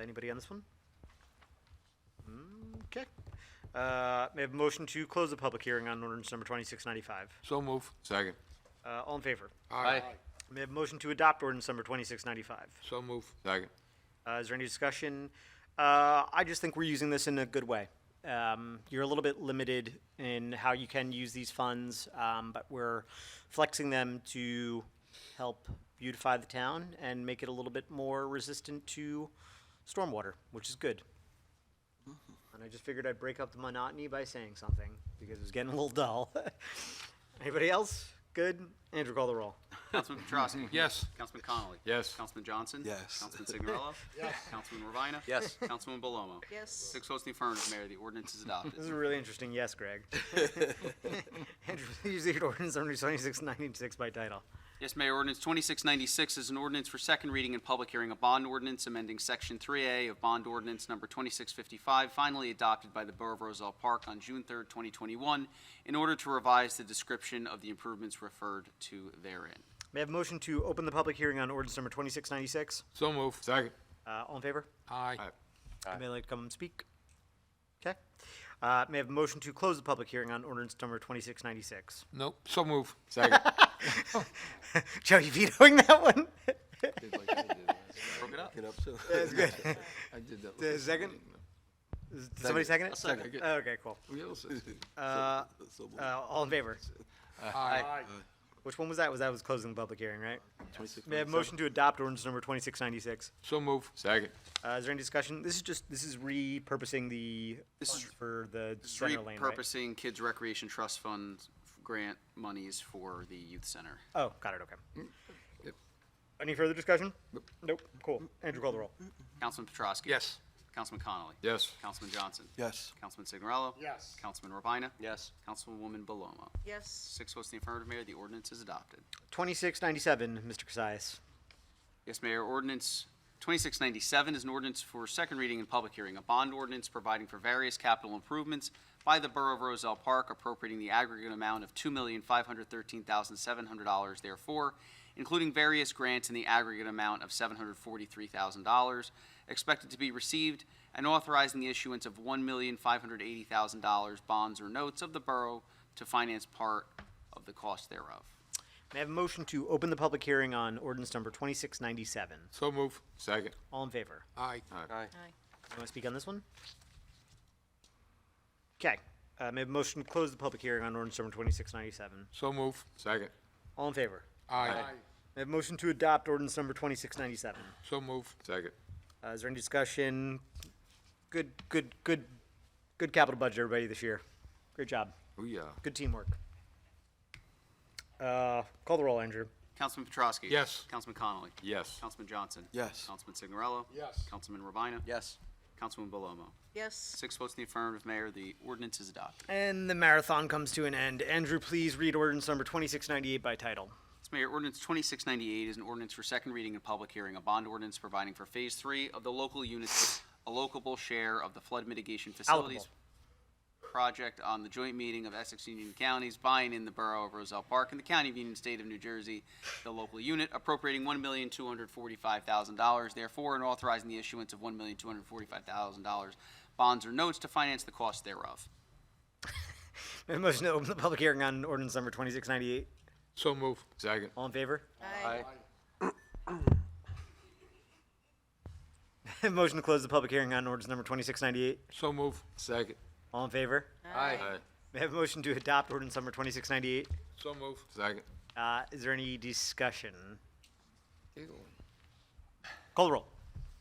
Anybody on this one? Okay. May I have a motion to close the public hearing on ordinance number 2695? So move. Second. All in favor? Aye. May I have a motion to adopt ordinance number 2695? So move. Second. Is there any discussion? I just think we're using this in a good way. You're a little bit limited in how you can use these funds, but we're flexing them to help beautify the town and make it a little bit more resistant to stormwater, which is good. And I just figured I'd break up the monotony by saying something because it was getting a little dull. Anybody else? Good? Andrew, call the roll. Councilman Petrosky. Yes. Councilman Connolly. Yes. Councilman Johnson. Yes. Councilman Signorello. Yes. Councilman Ravina. Yes. Councilwoman Belomo. Yes. 6 votes in the affirmative, Mayor. The ordinance is adopted. This is a really interesting yes, Greg. Andrew, please read ordinance number 2696 by title. Yes, Mayor. Ordinance 2696 is an ordinance for second reading and public hearing, a bond ordinance amending Section 3A of Bond Ordinance Number 2655, finally adopted by the Borough of Roselle Park on June 3rd, 2021, in order to revise the description of the improvements referred to therein. May I have a motion to open the public hearing on ordinance number 2696? So move. Second. All in favor? Aye. Anybody like to come and speak? Okay. May I have a motion to close the public hearing on ordinance number 2696? Nope. So move. Second. Joe, you vetoing that one? Broke it up. Get up, so. That's good. I did that. The second? Did somebody second it? Second. Okay, cool. So moved. All in favor? Aye. Which one was that? Was closing the public hearing, right? 26, May I have a motion to adopt ordinance number 2696? So move. Second. Is there any discussion? This is repurposing the This funds is- for the This is center lane, right? repurposing Kids Recreation Trust Fund grant monies for the youth center. Oh, got it, okay. Any further discussion? Nope. Cool. Andrew, call the roll. Councilman Petrosky. Yes. Councilman Connolly. Yes. Councilman Johnson. Yes. Councilman Signorello. Yes. Councilman Ravina. Yes. Councilwoman Belomo. Yes. 6 votes in the affirmative, Mayor. The ordinance is adopted. 2697, Mr. Cassius. Yes, Mayor. Ordinance 2697 is an ordinance for second reading and public hearing, a bond ordinance providing for various capital improvements by the Borough of Roselle Park, appropriating the aggregate amount of $2,513,700 therefore, including various grants in the aggregate amount of $743,000 expected to be received, and authorizing the issuance of $1,580,000 bonds or notes of the borough to finance part of the cost thereof. May I have a motion to open the public hearing on ordinance number 2697? So move. Second. All in favor? Aye. You want to speak on this one? Okay. May I have a motion to close the public hearing on ordinance number 2697? So move. Second. All in favor? Aye. May I have a motion to adopt ordinance number 2697? So move. Second. Is there any discussion? Good capital budget, everybody, this year. Great job. Oh, yeah. Good teamwork. Call the roll, Andrew. Councilman Petrosky? Yes. Councilman Connolly? Yes. Councilman Johnson? Yes. Councilman Signorello? Yes. Councilman Ravina? Yes. Councilman Belomo? Yes. 6 votes in the affirmative, Mayor. The ordinance is adopted. And the marathon comes to an end. Andrew, please read ordinance number 2698 by title. Mayor, ordinance 2698 is an ordinance for second reading and public hearing, a bond ordinance providing for Phase 3 of the local units allocable share of the flood mitigation facilities project on the joint meeting of Essex and Union Counties by and in the Borough of Roselle Park in the County of Union, State of New Jersey, the local unit appropriating $1,245,000, therefore, and authorizing the issuance of $1,245,000 bonds or notes to finance the cost thereof. May I have a motion to open the public hearing on ordinance number 2698? So move. Second. All in favor? Aye. Motion to close the public hearing on ordinance number 2698? So move. Second. All in favor? Aye. May I have a motion to adopt ordinance number 2698? So move. Second. Is there any discussion? Call the roll.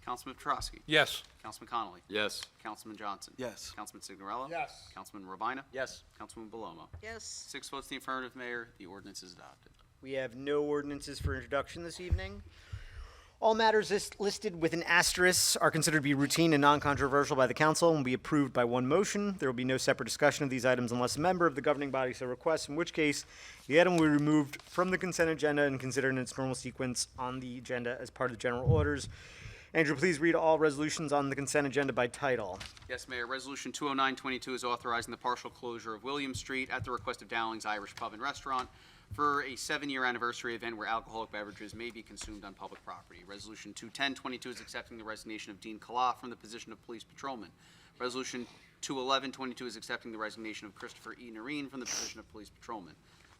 Councilman Petrosky? Yes. Councilman Connolly? Yes. Councilman Johnson? Yes. Councilman Signorello? Yes. Councilman Ravina? Yes. Councilman Belomo? Yes. 6 votes in the affirmative, Mayor. The ordinance is adopted. We have no ordinances for introduction this evening. All matters listed with an asterisk are considered to be routine and non-controversial by the council and will be approved by one motion. There will be no separate discussion of these items unless a member of the governing body so requests, in which case the item will be removed from the consent agenda and considered in its normal sequence on the agenda as part of the general orders. Andrew, please read all resolutions on the consent agenda by title. Yes, Mayor. Resolution 20922 is authorizing the partial closure of William Street at the request of Dowling's Irish Pub and Restaurant for a 7-year anniversary event where alcoholic beverages may be consumed on public property. Resolution 21022 is accepting the resignation of Dean Kala from the position of police patrolman. Resolution 21122 is accepting the resignation of Christopher E. Nareen from the position of police patrolman.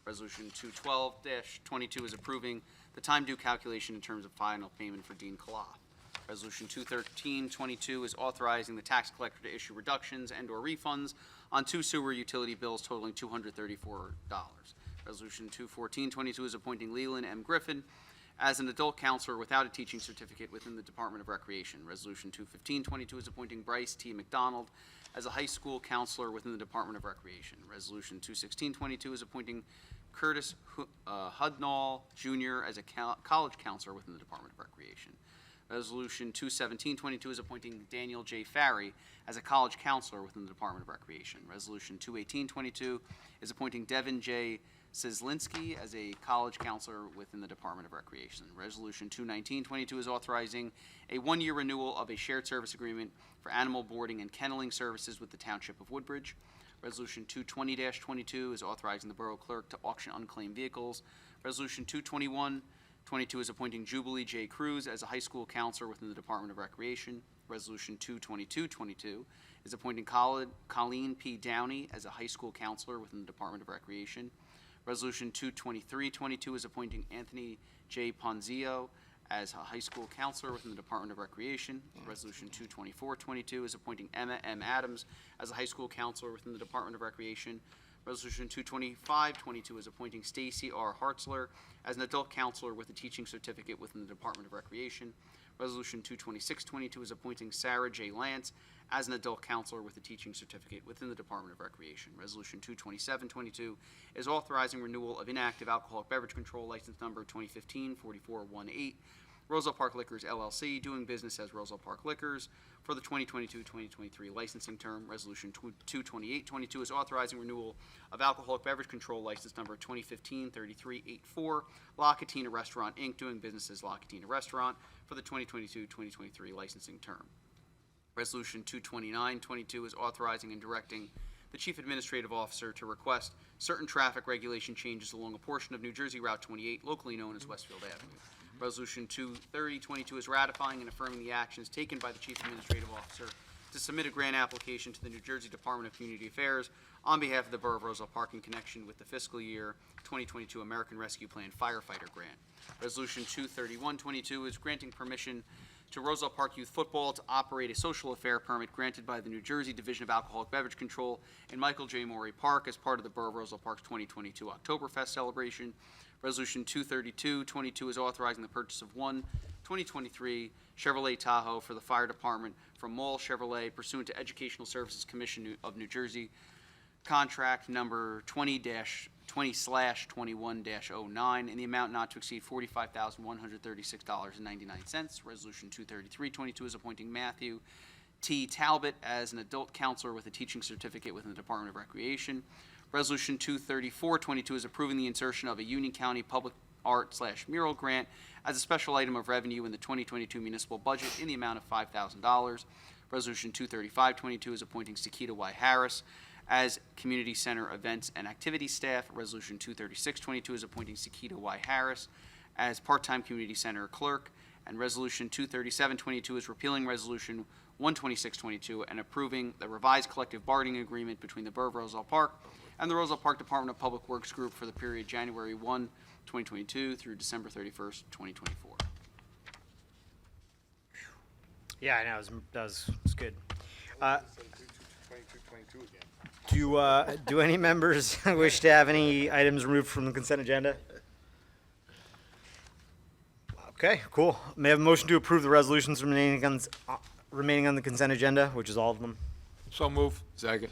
Resolution 212-22 is approving the time due calculation in terms of final payment for Dean Kala. Resolution 21322 is authorizing the tax collector to issue reductions and/or refunds on 2 sewer utility bills totaling $234. Resolution 21422 is appointing Leland M. Griffin as an adult counselor without a teaching certificate within the Department of Recreation. Resolution 21522 is appointing Bryce T. McDonald as a high school counselor within the Department of Recreation. Resolution 21622 is appointing Curtis Hudnall Jr. as a college counselor within the Department of Recreation. Resolution 21722 is appointing Daniel J. Farry as a college counselor within the Department of Recreation. Resolution 21822 is appointing Devin J. Cislinski as a college counselor within the Department of Recreation. Resolution 21922 is authorizing a 1-year renewal of a shared service agreement for animal boarding and kenneling services with the Township of Woodbridge. Resolution 220-22 is authorizing the Borough Clerk to auction unclaimed vehicles. Resolution 221-22 is appointing Jubilee J. Cruz as a high school counselor within the Department of Recreation. Resolution 222-22 is appointing Colleen P. Downey as a high school counselor within the Department of Recreation. Resolution 22322 is appointing Anthony J. Ponzio as a high school counselor within the Department of Recreation. Resolution 22422 is appointing Emma M. Adams as a high school counselor within the Department of Recreation. Resolution 22522 is appointing Stacy R. Hartzler as an adult counselor with a teaching certificate within the Department of Recreation. Resolution 22622 is appointing Sarah J. Lance as an adult counselor with a teaching certificate within the Department of Recreation. Resolution 22722 is authorizing renewal of inactive alcoholic beverage control license number 2015-4418, Roselle Park Liquors LLC, doing business as Roselle Park Liquors for the 2022-2023 licensing term. Resolution 22822 is authorizing renewal of alcoholic beverage control license number 2015-3384, La Catina Restaurant, Inc., doing business as La Catina Restaurant for the 2022-2023 licensing term. Resolution 22922 is authorizing and directing the Chief Administrative Officer to request certain traffic regulation changes along a portion of New Jersey Route 28, locally known as Westfield Avenue. Resolution 23022 is ratifying and affirming the actions taken by the Chief Administrative Officer to submit a grant application to the New Jersey Department of Community Affairs on behalf of the Borough of Roselle Park in connection with the fiscal year 2022 American Rescue Plan Firefighter Grant. Resolution 23122 is granting permission to Roselle Park Youth Football to operate a social affair permit granted by the New Jersey Division of Alcoholic Beverage Control in Michael J. Morey Park as part of the Borough of Roselle Park's 2022 Oktoberfest celebration. Resolution 23222 is authorizing the purchase of one 2023 Chevrolet Tahoe for the fire department from Mall Chevrolet pursuant to Educational Services Commission of New Jersey, contract number 20/21-09, in the amount not to exceed $45,136.99. Resolution 23322 is appointing Matthew T. Talbot as an adult counselor with a teaching certificate within the Department of Recreation. Resolution 23422 is approving the insertion of a Union County Public Art/Mural Grant as a special item of revenue in the 2022 municipal budget in the amount of $5,000. Resolution 23522 is appointing Sakita Y. Harris as Community Center Events and Activity Staff. Resolution 23622 is appointing Sakita Y. Harris as part-time Community Center Clerk. And Resolution 23722 is repealing Resolution 12622 and approving the revised collective bargaining agreement between the Borough of Roselle Park and the Roselle Park Department of Public Works Group for the period January 1, 2022 through December 31st, 2024. Yeah, I know, that was good. Say 2222 again. Do any members wish to have any items removed from the consent agenda? Okay, cool. May I have a motion to approve the resolutions remaining on the consent agenda, which is all of them? So move. Second.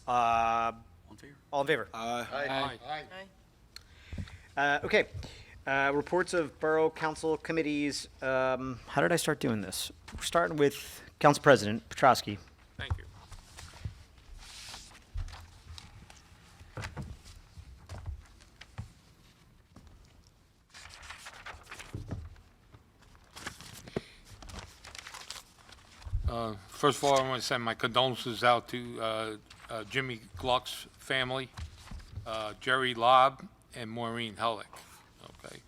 All in favor? All in favor? Aye. Okay. Reports of Borough Council committees. How did I start doing this? We're starting with Council President Petrosky. Thank you. First of all, I want to send my condolences out to Jimmy Gluck's family, Jerry Lobb, and Maureen Hellick. Okay.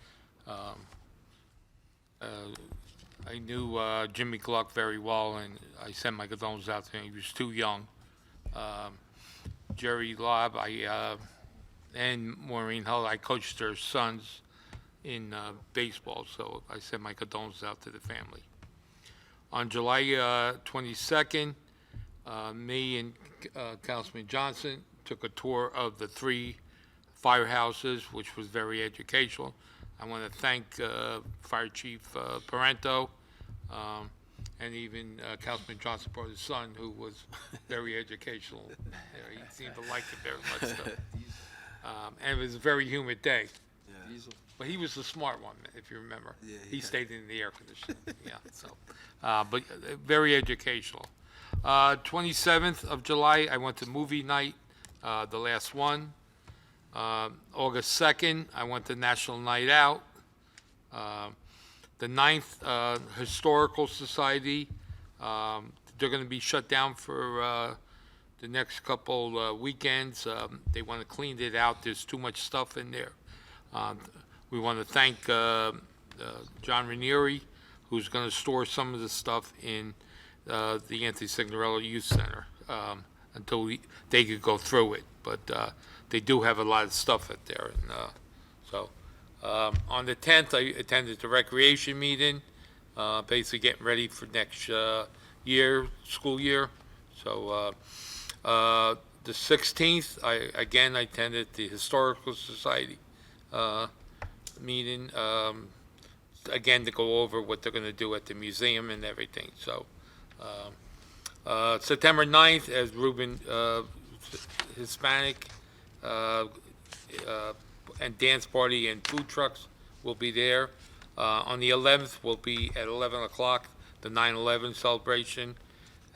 I knew Jimmy Gluck very well, and I sent my condolences out to him. He was too young. Jerry Lobb, and Maureen Hellick, I coached their sons in baseball, so I sent my condolences out to the family. On July 22nd, me and Councilman Johnson took a tour of the 3 firehouses, which was very educational. I want to thank Fire Chief Parento and even Councilman Johnson brought his son, who was very educational. He seemed to like it very much. And it was a very humid day. But he was the smart one, if you remember. He stayed in the air conditioning. Yeah, so, but very educational. 27th of July, I went to movie night, the last one. August 2nd, I went to National Night Out. The 9th, Historical Society, they're going to be shut down for the next couple weekends. They want to clean it out. There's too much stuff in there. We want to thank John Ranieri, who's going to store some of the stuff in the Anthony Signorello Youth Center until they could go through it. But they do have a lot of stuff at there. And, on the 10th, I attended the recreation meeting, basically getting ready for next school year. So the 16th, I attended the Historical Society meeting, again, to go over what they're going to do at the museum and everything. So September 9th, as Ruben Hispanic and dance party and food trucks will be there. On the 11th, will be at 11 o'clock, the 9/11 celebration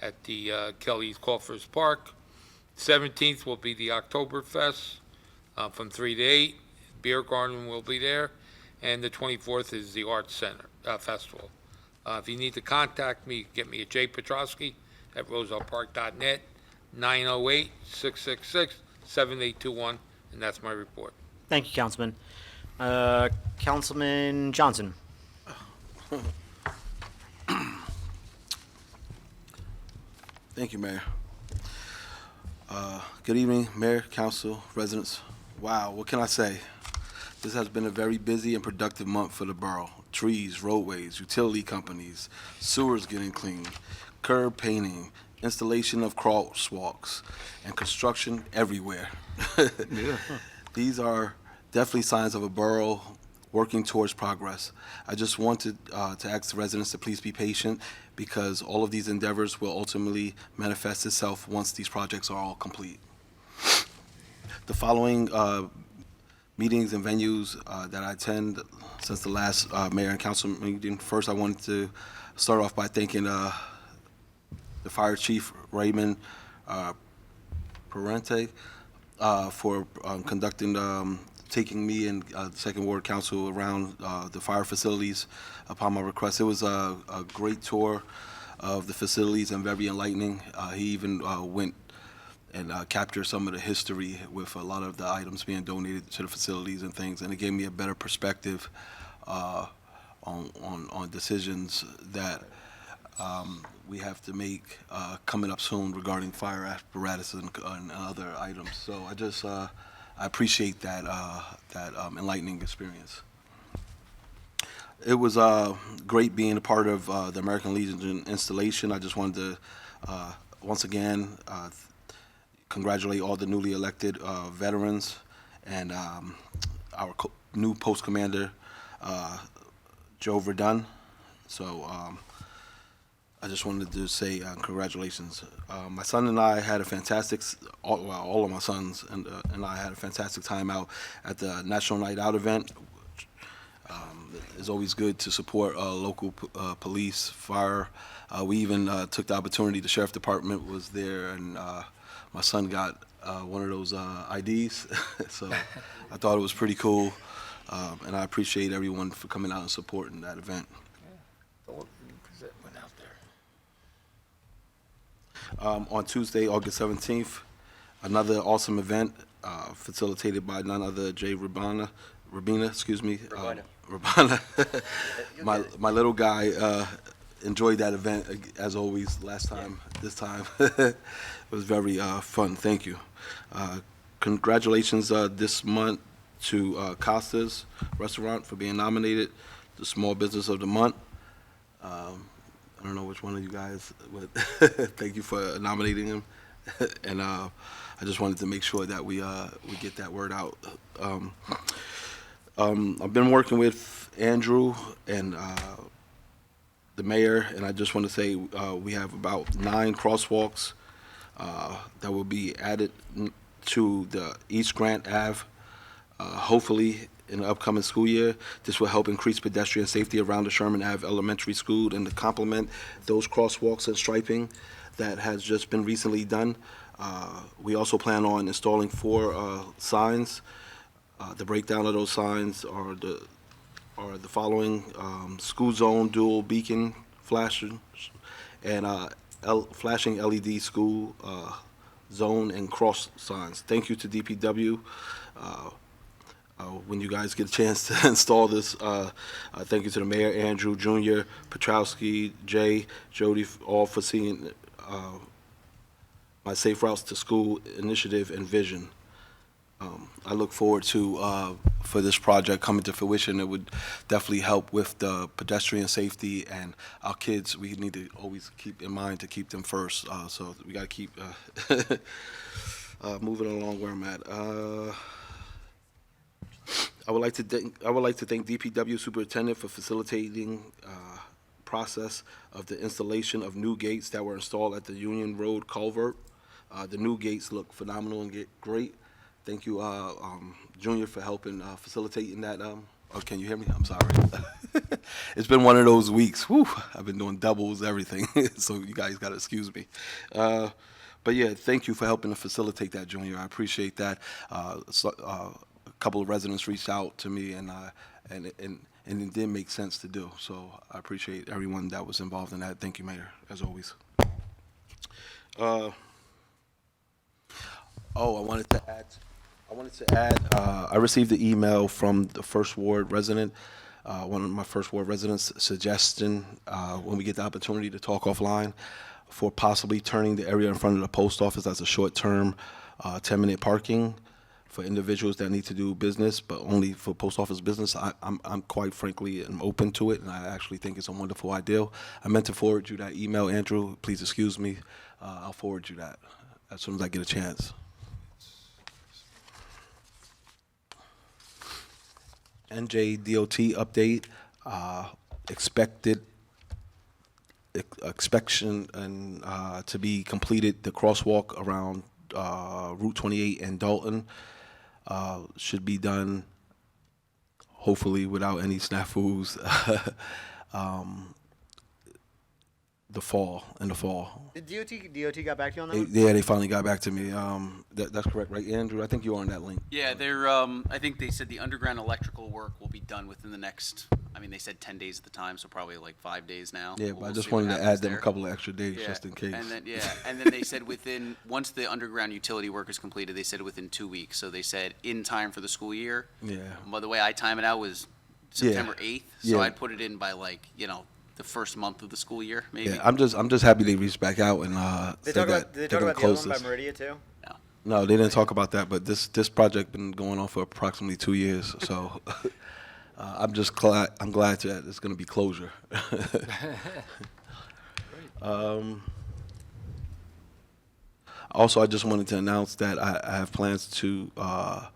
at the Kelly's Coffers Park. 17th will be the Oktoberfest from 3 to 8. Beer garden will be there. And the 24th is the Arts Center Festival. If you need to contact me, get me at jpetrosky@rosellepark.net. 908-666-7821, and that's my report. Thank you, Councilman. Councilman Johnson. Thank you, Mayor. Good evening, Mayor, Council, residents. Wow, what can I say? This has been a very busy and productive month for the borough. Trees, roadways, utility companies, sewers getting cleaned, curb painting, installation of crosswalks, and construction everywhere. These are definitely signs of a borough working towards progress. I just wanted to ask the residents to please be patient because all of these endeavors will ultimately manifest itself once these projects are all complete. The following meetings and venues that I attend since the last mayor and council meeting. First, I wanted to start off by thanking the fire chief, Raymond Parente, for taking me and the Second Ward Council around the fire facilities upon my request. It was a great tour of the facilities and very enlightening. He even went and captured some of the history with a lot of the items being donated to the facilities and things, and it gave me a better perspective on decisions that we have to make coming up soon regarding fire apparatus and other items. So I just I appreciate that enlightening experience. It was great being a part of the American Legion installation. I just wanted to once again congratulate all the newly elected veterans and our new post commander, Joe Verdun. So I just wanted to say congratulations. My son and I had a fantastic, all of my sons and I had a fantastic time out at the National Night Out event. It's always good to support local police, fire. We even took the opportunity, the sheriff department was there, and my son got one of those IDs, so I thought it was pretty cool, and I appreciate everyone for coming out and supporting that event. On Tuesday, August 17th, another awesome event facilitated by none other Jay Rabina, Rabina. My little guy enjoyed that event as always. This time it was very fun. Thank you. Congratulations this month to Costa's Restaurant for being nominated the Small Business of the Month. I don't know which one of you guys, but thank you for nominating him. And I just wanted to make sure that we get that word out. I've been working with Andrew and the mayor, and I just want to say we have about 9 crosswalks that will be added to the East Grant Ave, hopefully in the upcoming school year. This will help increase pedestrian safety around the Sherman Ave Elementary School and to complement those crosswalks and striping that has just been recently done. We also plan on installing 4 signs. The breakdown of those signs are the following: school zone dual beacon flashing and flashing LED school zone and cross signs. Thank you to DPW. When you guys get a chance to install this, thank you to the mayor, Andrew, Jr., Petrowski, Jay, Jody, all for seeing my Safe Routes to School initiative and vision. I look forward to, for this project coming to fruition. It would definitely help with the pedestrian safety, and our kids, we need to always keep in mind to keep them first. So we got to keep moving along where I'm at. I would like to thank DPW Superintendent for facilitating process of the installation of new gates that were installed at the Union Road culvert. The new gates look phenomenal and great. Thank you, Junior, for helping facilitating that. Oh, can you hear me? I'm sorry. It's been one of those weeks. Whew, I've been doing doubles, everything. So you guys got to excuse me. But yeah, thank you for helping to facilitate that, Junior. I appreciate that. A couple of residents reached out to me, and it did make sense to do. So I appreciate everyone that was involved in that. Thank you, Mayor, as always. Oh, I wanted to add, I received an email from the First Ward resident, one of my First Ward residents suggesting, when we get the opportunity to talk offline, for possibly turning the area in front of the post office as a short-term, 10-minute parking for individuals that need to do business, but only for post office business. I'm quite frankly, I'm open to it, and I actually think it's a wonderful idea. I meant to forward you that email, Andrew. Please excuse me. I'll forward you that as soon as I get a chance. NJDOT update, inspection and to be completed, the crosswalk around Route 28 in Dalton should be done hopefully without any snafus in the fall. Did DOT got back to you on that? Yeah, they finally got back to me. That's correct, right, Andrew? I think you were on that link. Yeah, they're, I think they said the underground electrical work will be done within the next, I mean, they said 10 days at the time, so probably like 5 days now. Yeah, but I We'll just see what wanted to happens add them a there. couple of extra days Yeah, just in case. and then they said once the underground utility work is completed, they said within 2 weeks. So they said in time for the school year. Yeah. By the way I time it out was Yeah. September 8th, so Yeah. I'd put it in by like, the first month of the school year, maybe. Yeah, I'm just happy they reached back out and They said talk that about, did they they're talk gonna about the other close one by this. Meridia too? No, they didn't talk about that, but this project been going on for approximately 2 years, so I'm glad that it's going to be closure. Also, I just wanted to announce that I have plans of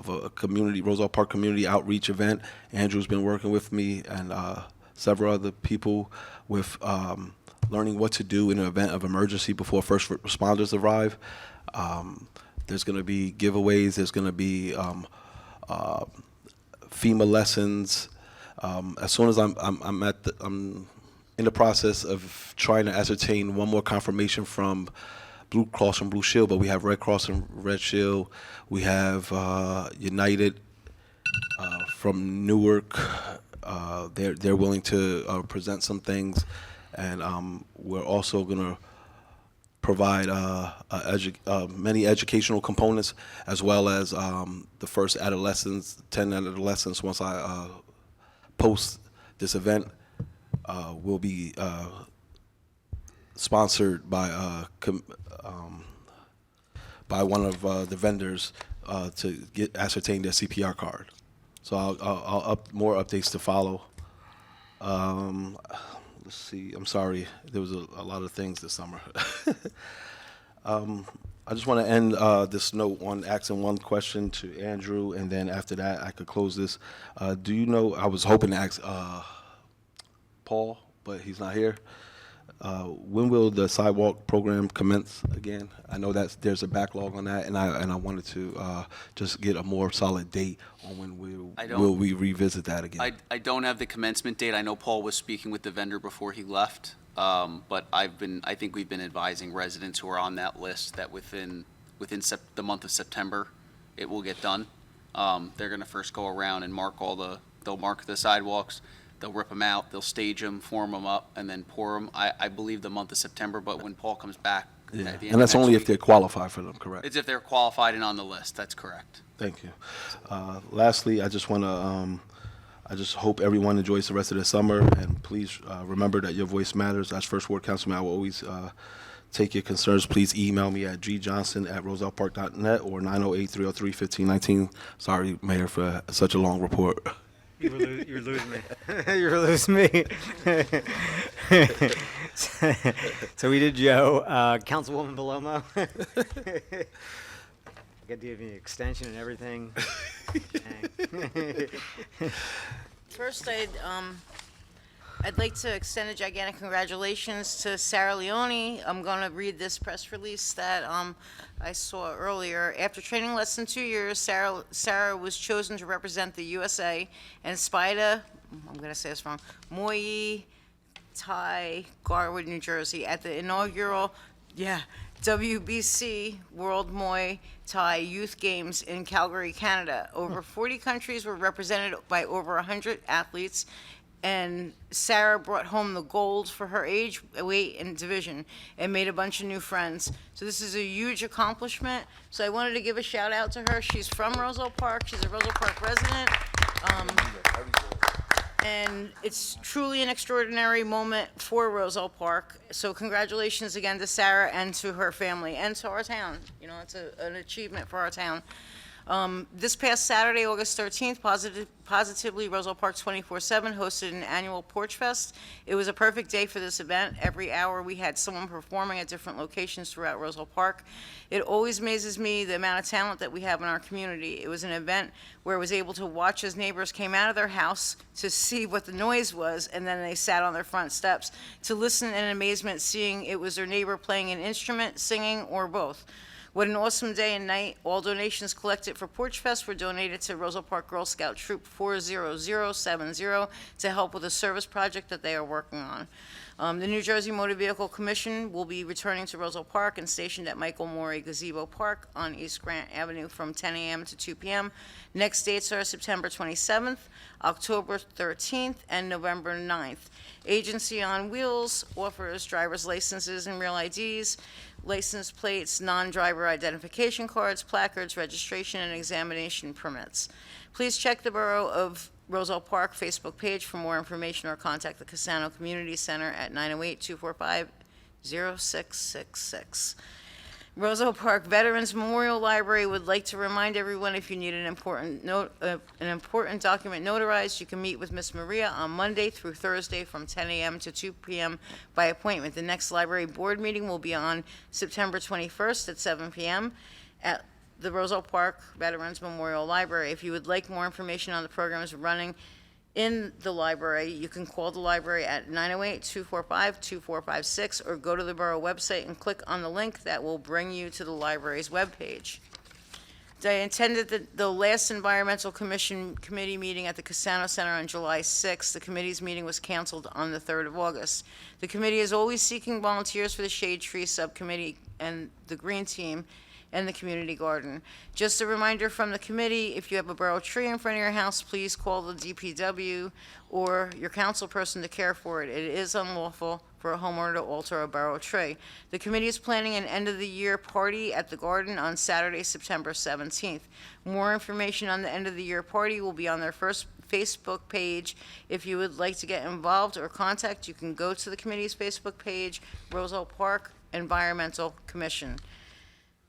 a Roselle Park community outreach event. Andrew's been working with me and several other people with learning what to do in an event of emergency before first responders arrive. There's going to be giveaways. There's going to be FEMA lessons. As soon as I'm in the process of trying to ascertain one more confirmation from Blue Cross and Blue Shield, but we have Red Cross and Red Shield. We have United from Newark. They're willing to present some things, and we're also going to provide many educational components, as well as the first 10 adolescents. Once I post this event, will be sponsored by one of the vendors to ascertain their CPR card. So I'll more updates to follow. Let's see. I'm sorry. There was a lot of things this summer. I just want to end this note on asking one question to Andrew, and then after that I could close this. Do you know? I was hoping to ask Paul, but he's not here. When will the sidewalk program commence again? I know that there's a backlog on that, and I wanted to just get a more solid date on when will we revisit that again. I don't have the commencement date. I know Paul was speaking with the vendor before he left, but I think we've been advising residents who are on that list that within the month of September, it will get done. They're going to first go around and they'll mark the sidewalks. They'll rip them out, they'll stage them, form them up, and then pour them. I believe the month of September, but when Paul comes back at the end of And that's next only week, if they qualify for them, correct? it's if they're qualified and on the list, that's correct. Thank you. Lastly, I just want to, I just hope everyone enjoys the rest of the summer, and please remember that your voice matters. As First Ward Councilman, I will always take your concerns. Please email me at gjohnson@rosellepark.net or 908-303-1519. Sorry, Mayor, for such a long report. You were losing me. You were losing me. So we did Joe. Councilwoman Palomo. Got to give me an extension and everything. First, I'd like to extend a gigantic congratulations to Sarah Leone. I'm going to read this press release that I saw earlier. After training less than 2 years, Sarah was chosen to represent the USA and Spida, I'm going to say this wrong, Muay Thai, Garwood, New Jersey, at the inaugural, WBC World Muay Thai Youth Games in Calgary, Canada. Over 40 countries were represented by over 100 athletes. and Sarah brought home the gold for her age, weight, and division, and made a bunch of new friends. So this is a huge accomplishment. So I wanted to give a shout out to her. She's from Roselle Park. She's a Roselle Park resident. And it's truly an extraordinary moment for Roselle Park. So congratulations again to Sarah and to her family and to our town. You know, it's an achievement for our town. This past Saturday, August 13th, Positively Roselle Park 24/7 hosted an annual Porch Fest. It was a perfect day for this event. Every hour, we had someone performing at different locations throughout Roselle Park. It always amazes me the amount of talent that we have in our community. It was an event where I was able to watch as neighbors came out of their house to see what the noise was, and then they sat on their front steps to listen in amazement, seeing it was their neighbor playing an instrument, singing, or both. What an awesome day and night. All donations collected for Porch Fest were donated to Roselle Park Girl Scout Troop 40070 to help with a service project that they are working on. The New Jersey Motor Vehicle Commission will be returning to Roselle Park and stationed at Michael Morey Gazebo Park on East Grant Avenue from 10 a.m. to 2 p.m. Next dates are September 27th, October 13th, and November 9th. Agency on Wheels offers driver's licenses and real IDs, license plates, non-driver identification cards, placards, registration, and examination permits. Please check the Borough of Roselle Park Facebook page for more information or contact the Cassano Community Center at 908-245-0666. Roselle Park Veterans Memorial Library would like to remind everyone, if you need an important document notarized, you can meet with Miss Maria on Monday through Thursday from 10 a.m. to 2 p.m. by appointment. The next library board meeting will be on September 21st at 7 p.m. at the Roselle Park Veterans Memorial Library. If you would like more information on the programs running in the library, you can call the library at 908-245-2456 or go to the borough website and click on the link that will bring you to the library's webpage. I attended the last Environmental Committee meeting at the Cassano Center on July 6th. The committee's meeting was canceled on the 3rd of August. The committee is always seeking volunteers for the Shade Tree Subcommittee and the Green Team and the community garden. Just a reminder from the committee, if you have a borough tree in front of your house, please call the DPW or your council person to care for it. It is unlawful for a homeowner to alter a borough tree. The committee is planning an end-of-the-year party at the garden on Saturday, September 17th. More information on the end-of-the-year party will be on their first Facebook page. If you would like to get involved or contact, you can go to the committee's Facebook page, Roselle Park Environmental Commission.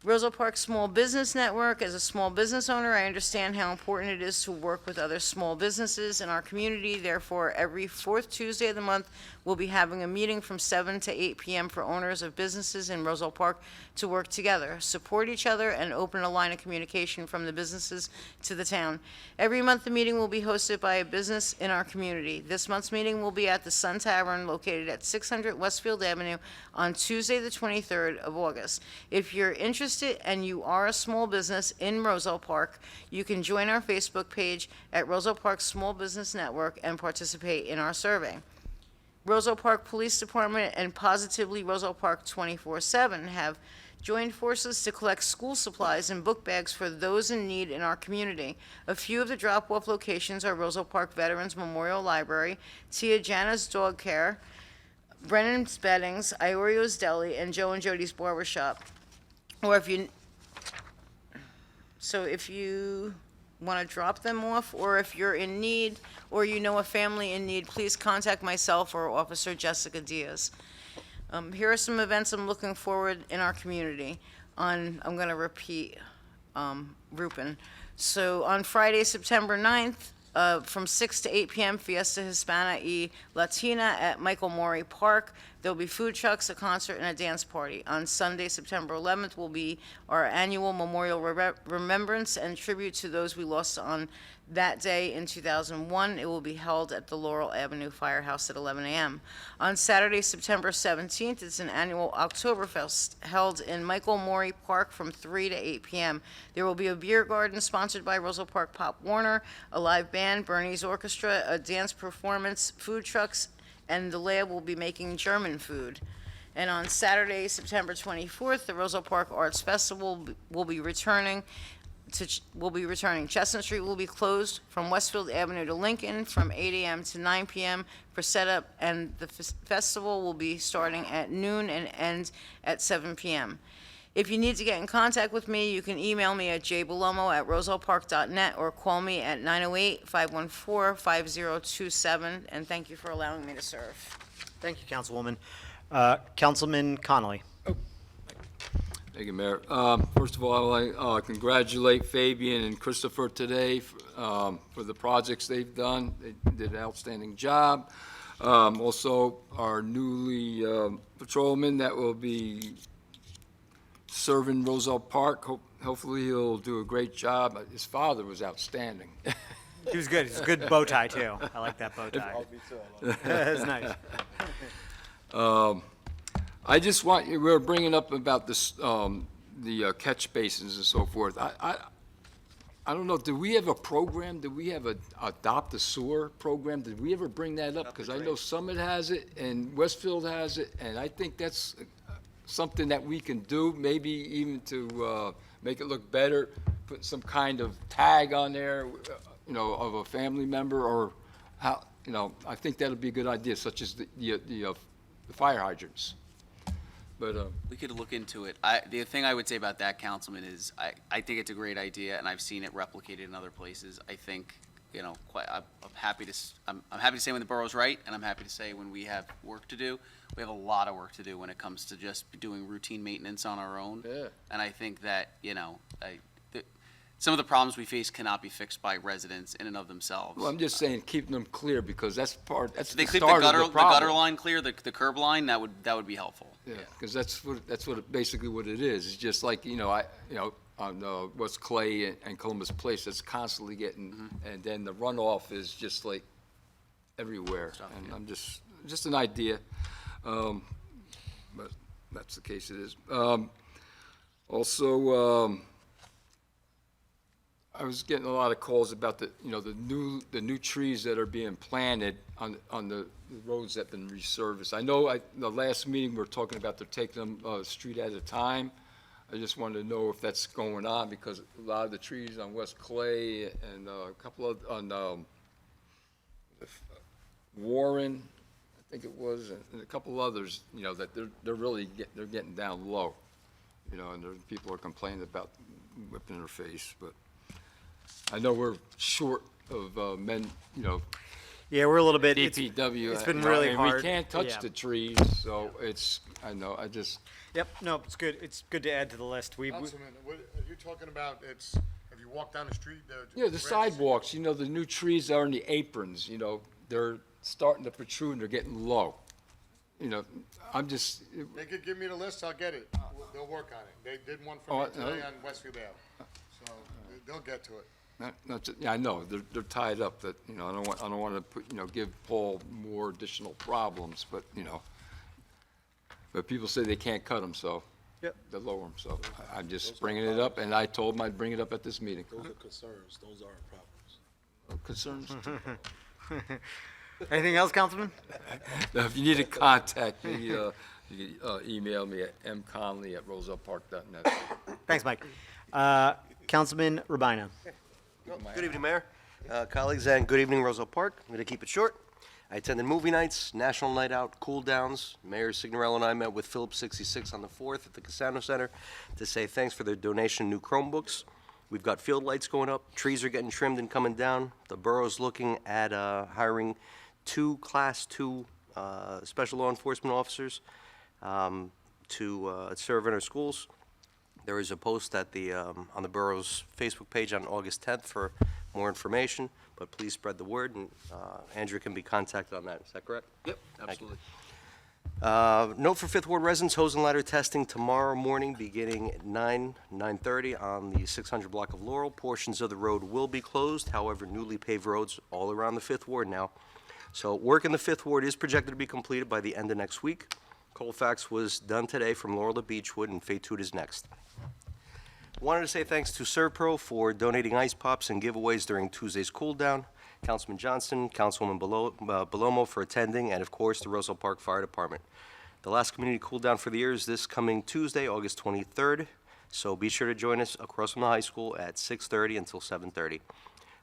Roselle Park Small Business Network. As a small business owner, I understand how important it is to work with other small businesses in our community. Therefore, every fourth Tuesday of the month, we'll be having a meeting from 7 to 8 p.m. for owners of businesses in Roselle Park to work together, support each other, and open a line of communication from the businesses to the town. Every month, the meeting will be hosted by a business in our community. This month's meeting will be at the Sun Tavern located at 600 Westfield Avenue on Tuesday, the 23rd of August. If you're interested and you are a small business in Roselle Park, you can join our Facebook page at Roselle Park Small Business Network and participate in our survey. Roselle Park Police Department and Positively Roselle Park 24/7 have joined forces to collect school supplies and book bags for those in need in our community. A few of the drop-off locations are Roselle Park Veterans Memorial Library, Tia Jana's Dog Care, Brennan's Beddings, Iorio's Deli, and Joe and Jody's Barbershop. Or if you want to drop them off, or if you're in need, or you know a family in need, please contact myself or Officer Jessica Diaz. Here are some events I'm looking forward in our community. I'm going to repeat Rupin. So on Friday, September 9th, from 6 to 8 p.m., Fiesta Hispana y Latina at Michael Morey Park. There'll be food trucks, a concert, and a dance party. On Sunday, September 11th, will be our annual memorial remembrance and tribute to those we lost on that day in 2001. It will be held at the Laurel Avenue Firehouse at 11 a.m. On Saturday, September 17th, it's an annual Oktoberfest held in Michael Morey Park from 3 to 8 p.m. There will be a beer garden sponsored by Roselle Park Pop Warner, a live band, Bernie's Orchestra, a dance performance, food trucks, and the lab will be making German food. And on Saturday, September 24th, the Roselle Park Arts Festival will be returning will be returning. Chestnut Street will be closed from Westfield Avenue to Lincoln from 8 a.m. to 9 p.m. for setup, and the festival will be starting at noon and end at 7 p.m. If you need to get in contact with me, you can email me at jbelomo@rosellepark.net or call me at 908-514-5027, and thank you for allowing me to serve. Thank you, Councilwoman. Councilman Connolly. Thank you, Mayor. First of all, I congratulate Fabian and Christopher today for the projects they've done. They did an outstanding job. Also, our newly patrolman that will be serving Roselle Park, hopefully he'll do a great job. His father was outstanding. He was good. It's a good bow tie, too. I like that bow tie. That's nice. I just want, we were bringing up about this, the catch basins and so forth. I don't know, do we have a program? Do we have a adopt a sewer program? Did we ever bring that up? Because I know Summit has it and Westfield has it, and I think that's something that we can do, maybe even to make it look better, put some kind of tag on there, of a family member, or how, I think that'll be a good idea, such as the fire hydrants. But We could look into it. The thing I would say about that, Councilman, is I think it's a great idea, and I've seen it replicated in other places. I think, I'm happy to say when the borough's right, and I'm happy to say when we have work to do. We have a lot of work to do when it comes to just doing routine maintenance on our own. Yeah. And I think that, some of the problems we face cannot be fixed by residents in and of themselves. well, I'm just saying, keeping them clear, because that's If they the keep start of the the problem. gutter line clear, the curb line, that would be helpful. Yeah, because basically what it is. It's just like, on West Clay and Columbus Place, it's constantly getting, and then the runoff is just like everywhere. And I'm just an idea. But that's the case it is. Also, I was getting a lot of calls about the new trees that are being planted on the roads that have been resurfaced. I know the last meeting, we were talking about they're taking them a street at a time. I just wanted to know if that's going on, because a lot of the trees on West Clay and a couple of, on Warren, I think it was, and a couple others, that they're really they're getting down low, and people are complaining about whipping their face, but I know we're short of men, Yeah, we're a little bit. DPW. It's been really and hard. we can't touch Yeah. the trees, so I know, Yep. No, it's good. It's good to add to the list. Councilman, what are you talking about? It's, if you walk down the street, the sidewalks, the new trees are in the aprons, they're starting to protrude and they're getting low. I'm just, They could give me the list, I'll get it. They'll work on it. They did one Oh, for me today on Westfield Ave. So they'll get to it. I know, they're tied up, that, I don't want to put, give Paul more additional problems, but, but people say they can't cut them, so. Yep. They lower them, so I'm just bringing it up, and I told them I'd bring it up at this meeting. Those are concerns, those aren't problems. Concerns? Anything else, Councilman? Now, if you need to contact me, you can email me at mconley@rosellepark.net. Thanks, Mike. Councilman Rubino. Good evening, Mayor, colleagues, and good evening, Roselle Park. I'm going to keep it short. I attended movie nights, National Night Out, cool downs. Mayor Signorello and I met with Phillips 66 on the 4th at the Casano Center to say thanks for their donation of new Chromebooks. We've got field lights going up, trees are getting trimmed and coming down. The borough's looking at hiring 2 Class 2 special law enforcement officers to serve in our schools. There is a post at on the borough's Facebook page on August 10th for more information, but please spread the word, and Andrew can be contacted on that. Is that correct? Yep, absolutely. Note for Fifth Ward residents, hose and ladder testing tomorrow morning beginning at 9:30 on the 600 block of Laurel. Portions of the road will be closed, however, newly paved roads all around the Fifth Ward now. So work in the Fifth Ward is projected to be completed by the end of next week. Colfax was done today from Laurel to Beechwood, and Fayette is next. Wanted to say thanks to ServPro for donating ice pops and giveaways during Tuesday's cool down. Councilman Johnson, Councilwoman Belomo for attending, and of course, the Roselle Park Fire Department. The last community cool down for the year is this coming Tuesday, August 23rd. So be sure to join us across from the high school at 6:30 until 7:30.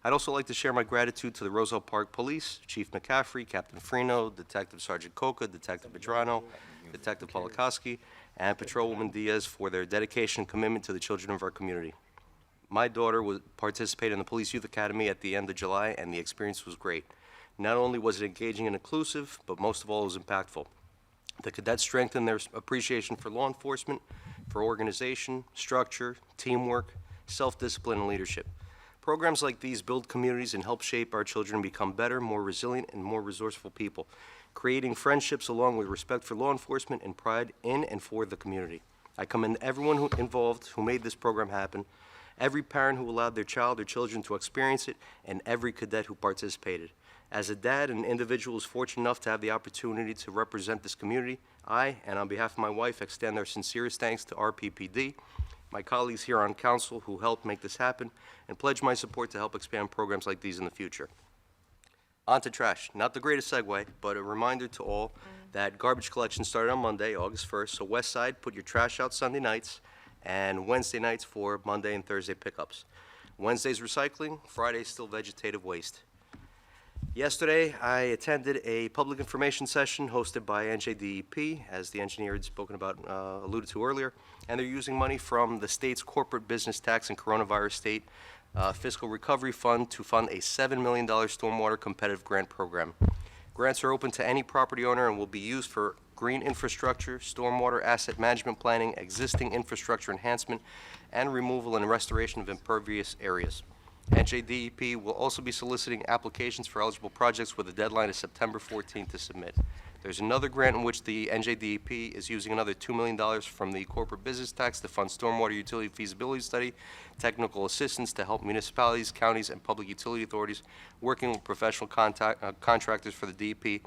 I'd also like to share my gratitude to the Roselle Park Police, Chief McCaffrey, Captain Freno, Detective Sergeant Coca, Detective Pedrano, Detective Polakowski, and Patrolwoman Diaz for their dedication and commitment to the children of our community. My daughter participated in the Police Youth Academy at the end of July, and the experience was great. Not only was it engaging and inclusive, but most of all, it was impactful. The cadets strengthened their appreciation for law enforcement, for organization, structure, teamwork, self-discipline, and leadership. Programs like these build communities and help shape our children become better, more resilient, and more resourceful people, creating friendships along with respect for law enforcement and pride in and for the community. I commend everyone involved who made this program happen, every parent who allowed their child or children to experience it, and every cadet who participated. As a dad and individual who is fortunate enough to have the opportunity to represent this community, I, and on behalf of my wife, extend our sincerest thanks to RPPD, my colleagues here on council who helped make this happen, and pledge my support to help expand programs like these in the future. On to trash. Not the greatest segue, but a reminder to all that garbage collection started on Monday, August 1st, so West Side, put your trash out Sunday nights, and Wednesday nights for Monday and Thursday pickups. Wednesday's recycling, Friday's still vegetative waste. Yesterday, I attended a public information session hosted by NJDEP, as the engineer had spoken about, alluded to earlier, and they're using money from the state's corporate business tax and coronavirus state fiscal recovery fund to fund a $7 million stormwater competitive grant program. Grants are open to any property owner and will be used for green infrastructure, stormwater asset management planning, existing infrastructure enhancement, and removal and restoration of impervious areas. NJDEP will also be soliciting applications for eligible projects with a deadline of September 14th to submit. There's another grant in which the NJDEP is using another $2 million from the corporate business tax to fund stormwater utility feasibility study, technical assistance to help municipalities, counties, and public utility authorities working with professional contractors for the DEP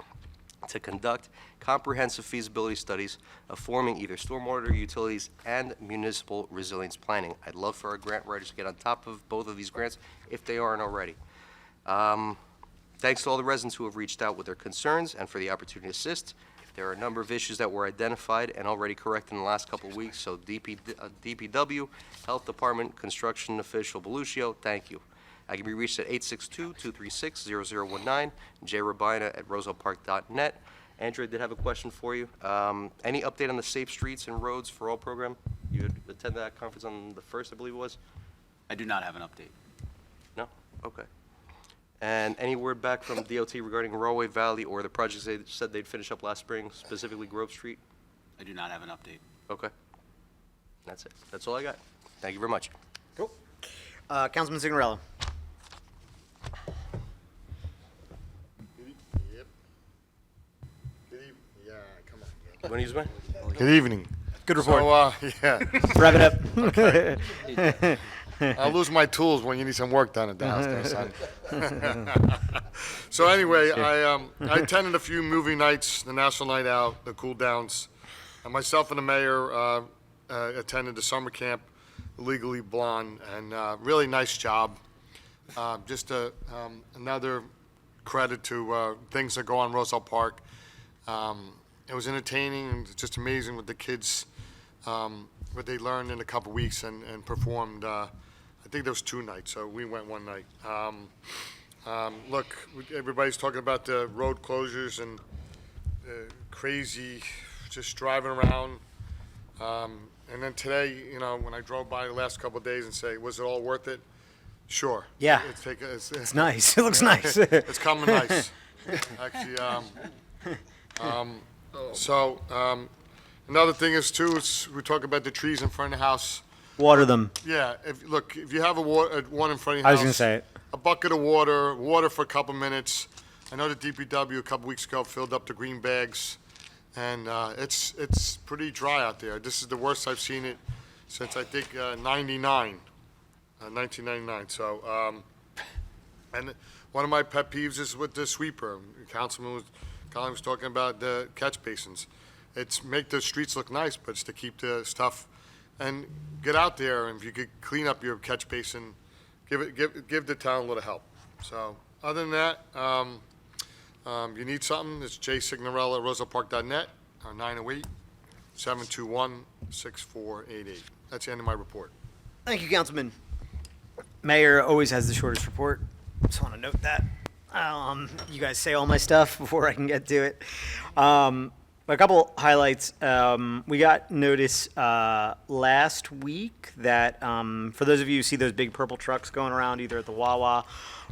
to conduct comprehensive feasibility studies of forming either stormwater utilities and municipal resilience planning. I'd love for our grant writers to get on top of both of these grants if they aren't already. Thanks to all the residents who have reached out with their concerns and for the opportunity to assist. There are a number of issues that were identified and already corrected in the last couple of weeks, so DPW, Health Department, Construction Official Beluccio, thank you. I can be reached at 862-236-0019, jrabina@rosellepark.net. Andrew, I did have a question for you. Any update on the Safe Streets and Roads for All program? You had attended that conference on the 1st, I believe it was? I do not have an update. No? Okay. And any word back from DOT regarding Railway Valley or the projects they said they'd finish up last spring, specifically Grove Street? I do not have an update. Okay. That's it. That's all I got. Thank you very much. Cool. Councilman Signorello. Yep. Good evening. Yeah, come on. You want to use mine? Good evening. Good report. So, yeah. Wrap it up. Okay. I'll lose my tools when you need some work done at the house there, son. So anyway, I attended a few movie nights, the National Night Out, the Cool Downs. And myself and the mayor attended the summer camp, Legally Blonde, and really nice job. Just another credit to things that go on Roselle Park. It was entertaining and just amazing with the kids, what they learned in a couple weeks and performed. I think there was 2 nights, so we went one night. Look, everybody's talking about the road closures and crazy, just driving around. And then today, you know, when I drove by the last couple of days and say, was it all worth it? Sure. Yeah. It's nice. It looks nice. It's coming nice. Actually, another thing is too, we talk about the trees in front of the house. Water them. Yeah, if you have one in front of your house. I was gonna say it. A bucket of water for a couple minutes. I know the DPW a couple weeks ago filled up the green bags, and it's pretty dry out there. This is the worst I've seen it since I think 1999. So, and one of my pet peeves is with the sweeper. Colin was talking about the catch basins. It's make the streets look nice, but it's to keep the stuff. And get out there, and if you could clean up your catch basin, give the town a little help. So, other than that, you need something, it's jsignorella@rosellepark.net, or 908-721-6488. That's the end of my report. Thank you, Councilman. Mayor always has the shortest report. Just want to note that. You guys say all my stuff before I can get to it. A couple highlights. We got notice last week that for those of you who see those big purple trucks going around either at the Wawa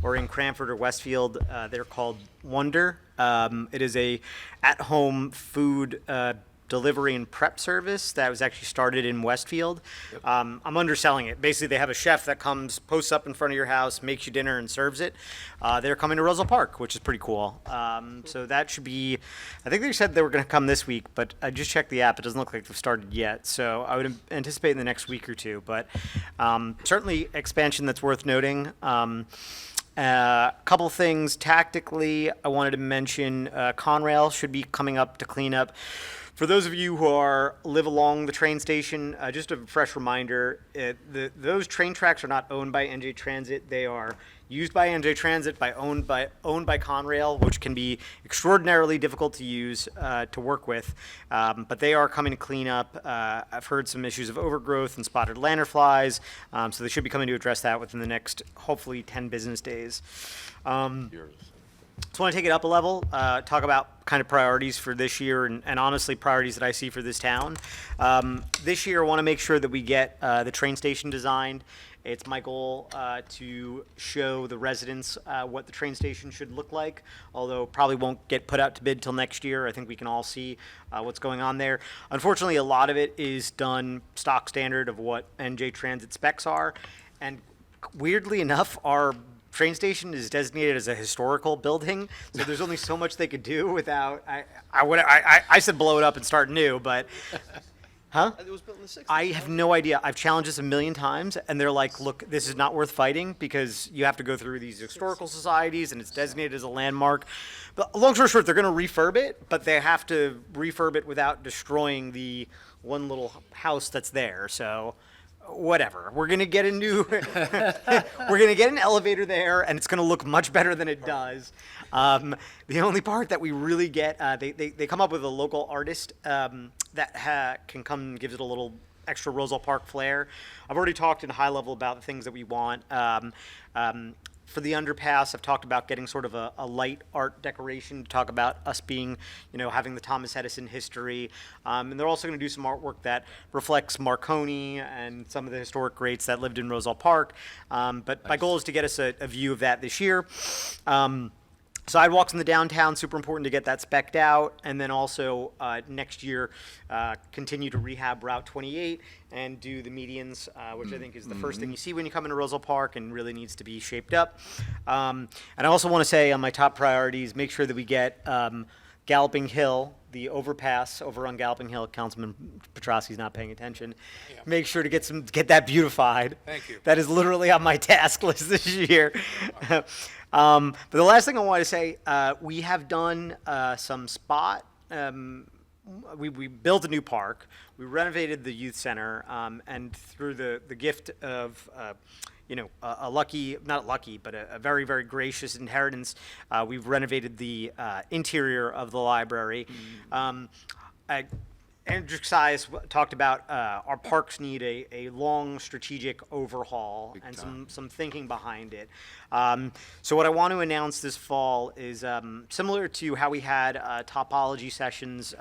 or in Cranford or Westfield, they're called Wonder. It is a at-home food delivery and prep service that was actually started in Westfield. I'm underselling it. Basically, they have a chef that comes, posts up in front of your house, makes you dinner, and serves it. They're coming to Roselle Park, which is pretty cool. So that should be, I think they said they were going to come this week, but I just checked the app. It doesn't look like they've started yet. So I would anticipate in the next week or two. But certainly expansion that's worth noting. A couple things tactically I wanted to mention. Conrail should be coming up to clean up. For those of you who live along the train station, just a fresh reminder, those train tracks are not owned by NJ Transit. They are used by NJ Transit, owned by Conrail, which can be extraordinarily difficult to use, to work with. But they are coming to clean up. I've heard some issues of overgrowth and spotted lanternflies, so they should be coming to address that within the next, hopefully, 10 business days. Just want to take it up a level, talk about kind of priorities for this year and honestly priorities that I see for this town. This year, I want to make sure that we get the train station designed. It's my goal to show the residents what the train station should look like, although probably won't get put out to bid till next year. I think we can all see what's going on there. Unfortunately, a lot of it is done stock standard of what NJ Transit specs are, and weirdly enough, our train station is designated as a historical building, so there's only so much they could do without. I said blow it up and start new, but huh? It was built in the 60s. I have no idea. I've challenged this a million times, and they're like, "Look, this is not worth fighting because you have to go through these historical societies, and it's designated as a landmark." But long story short, they're going to refurb it, but they have to refurb it without destroying the one little house that's there. So. Whatever. We're gonna get a new. We're gonna get an elevator there, and it's gonna look much better than it does. The only part that we really get, they come up with a local artist that can come and gives it a little extra Roselle Park flair. I've already talked in high level about the things that we want. For the underpass, I've talked about getting sort of a light art decoration to talk about us being, having the Thomas Edison history. And they're also going to do some artwork that reflects Marconi and some of the historic greats that lived in Roselle Park. But my goal is to get us a view of that this year. Sidewalks in the downtown, super important to get that spec'd out. And then also next year, continue to rehab Route 28 and do the medians, which I think is the first thing you see when you come into Roselle Park and really needs to be shaped up. And I also want to say on my top priorities, make sure that we get Galloping Hill, the overpass over on Galloping Hill. Councilman Petrosi's not paying attention. Yeah. Make sure to get that beautified. Thank you. That is literally on my task list this year. But the last thing I want to say, we have done some spot. We built a new park. We renovated the youth center, and through the gift of a very, very gracious inheritance, we've renovated the interior of the library. Andrew Sias talked about our parks need a long strategic overhaul and some thinking behind it. So what I want to announce this fall is similar to how we had topology sessions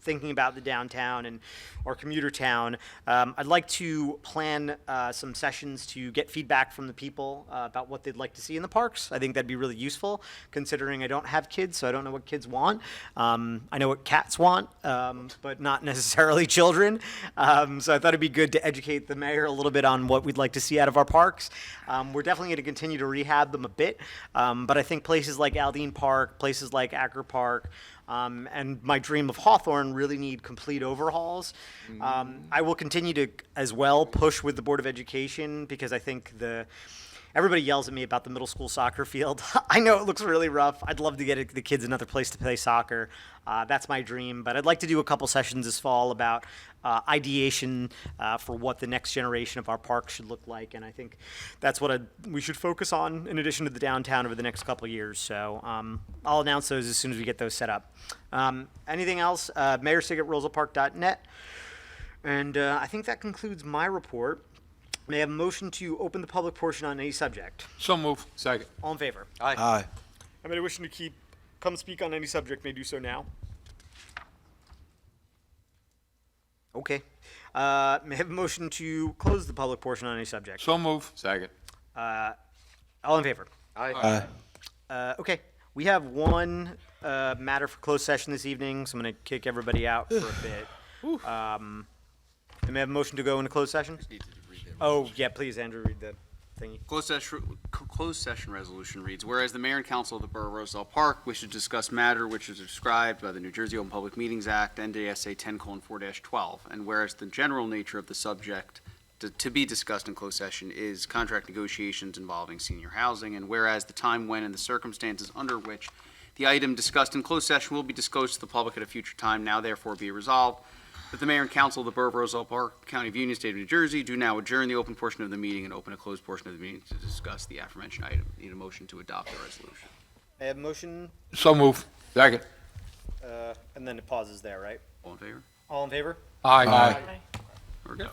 thinking about the downtown and our commuter town. I'd like to plan some sessions to get feedback from the people about what they'd like to see in the parks. I think that'd be really useful, considering I don't have kids, so I don't know what kids want. I know what cats want, but not necessarily children. So I thought it'd be good to educate the mayor a little bit on what we'd like to see out of our parks. We're definitely going to continue to rehab them a bit, but I think places like Aldine Park, places like Acker Park, and my dream of Hawthorne really need complete overhauls. I will continue to, as well, push with the Board of Education because I think everybody yells at me about the middle school soccer field. I know it looks really rough. I'd love to get the kids another place to play soccer. That's my dream. But I'd like to do a couple sessions this fall about ideation for what the next generation of our park should look like. And I think that's what we should focus on in addition to the downtown over the next couple of years. So I'll announce those as soon as we get those set up. Anything else? MayorSig@rosellepark.net. And I think that concludes my report. May I have a motion to open the public portion on any subject? So move. Second. All in favor? Aye. Anybody wishing to come speak on any subject may do so now. Okay. May I have a motion to close the public portion on any subject? So move. Second. All in favor? Aye. Okay. We have one matter for closed session this evening, so I'm going to kick everybody out for a bit. May I have a motion to go into closed session? Oh, yeah, please, Andrew, read the thingy. Closed session resolution reads, whereas the mayor and council of the Borough of Roselle Park wish to discuss matter which is described by the New Jersey Open Public Meetings Act, NJSA 10:4-12, and whereas the general nature of the subject to be discussed in closed session is contract negotiations involving senior housing, and whereas the time when and the circumstances under which the item discussed in closed session will be disclosed to the public at a future time, now therefore be resolved that the mayor and council of the Borough of Roselle Park, County of Union, State of New Jersey, do now adjourn the open portion of the meeting and open a closed portion of the meeting to discuss the aforementioned item. Need a motion to adopt the resolution. I have a motion, So move. Second. and then it pauses there, right? All in favor? All in favor? Aye. Or go?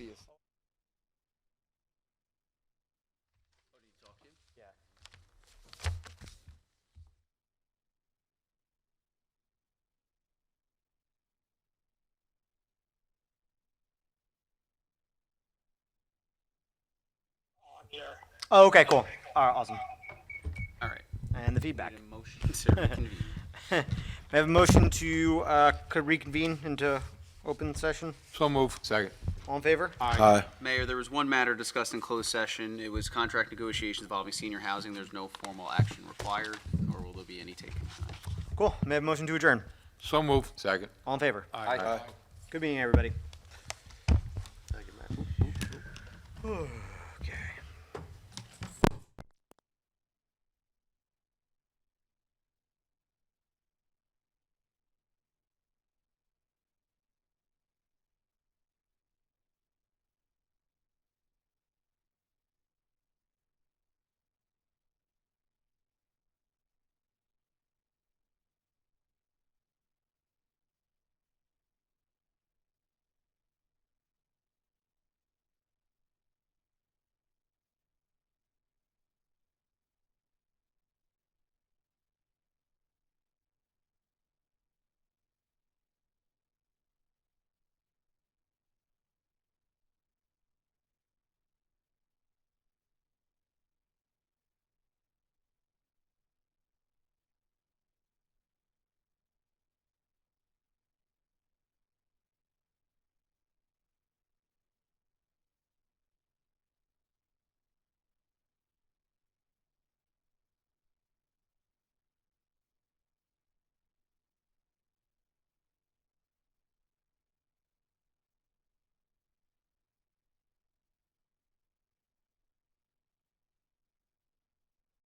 see you. Oh, okay, cool. All right, awesome. All right. And the feedback. Need a motion to reconvene. May I have a motion to could reconvene into open session? So move. Second. All in favor? Aye. Mayor, there was one matter discussed in closed session. It was contract negotiations involving senior housing. There's no formal action required, nor will there be any taken tonight. Cool. May I have a motion to adjourn? So move. Second. All in favor? Aye. Good meeting, everybody. Thank you, Mayor.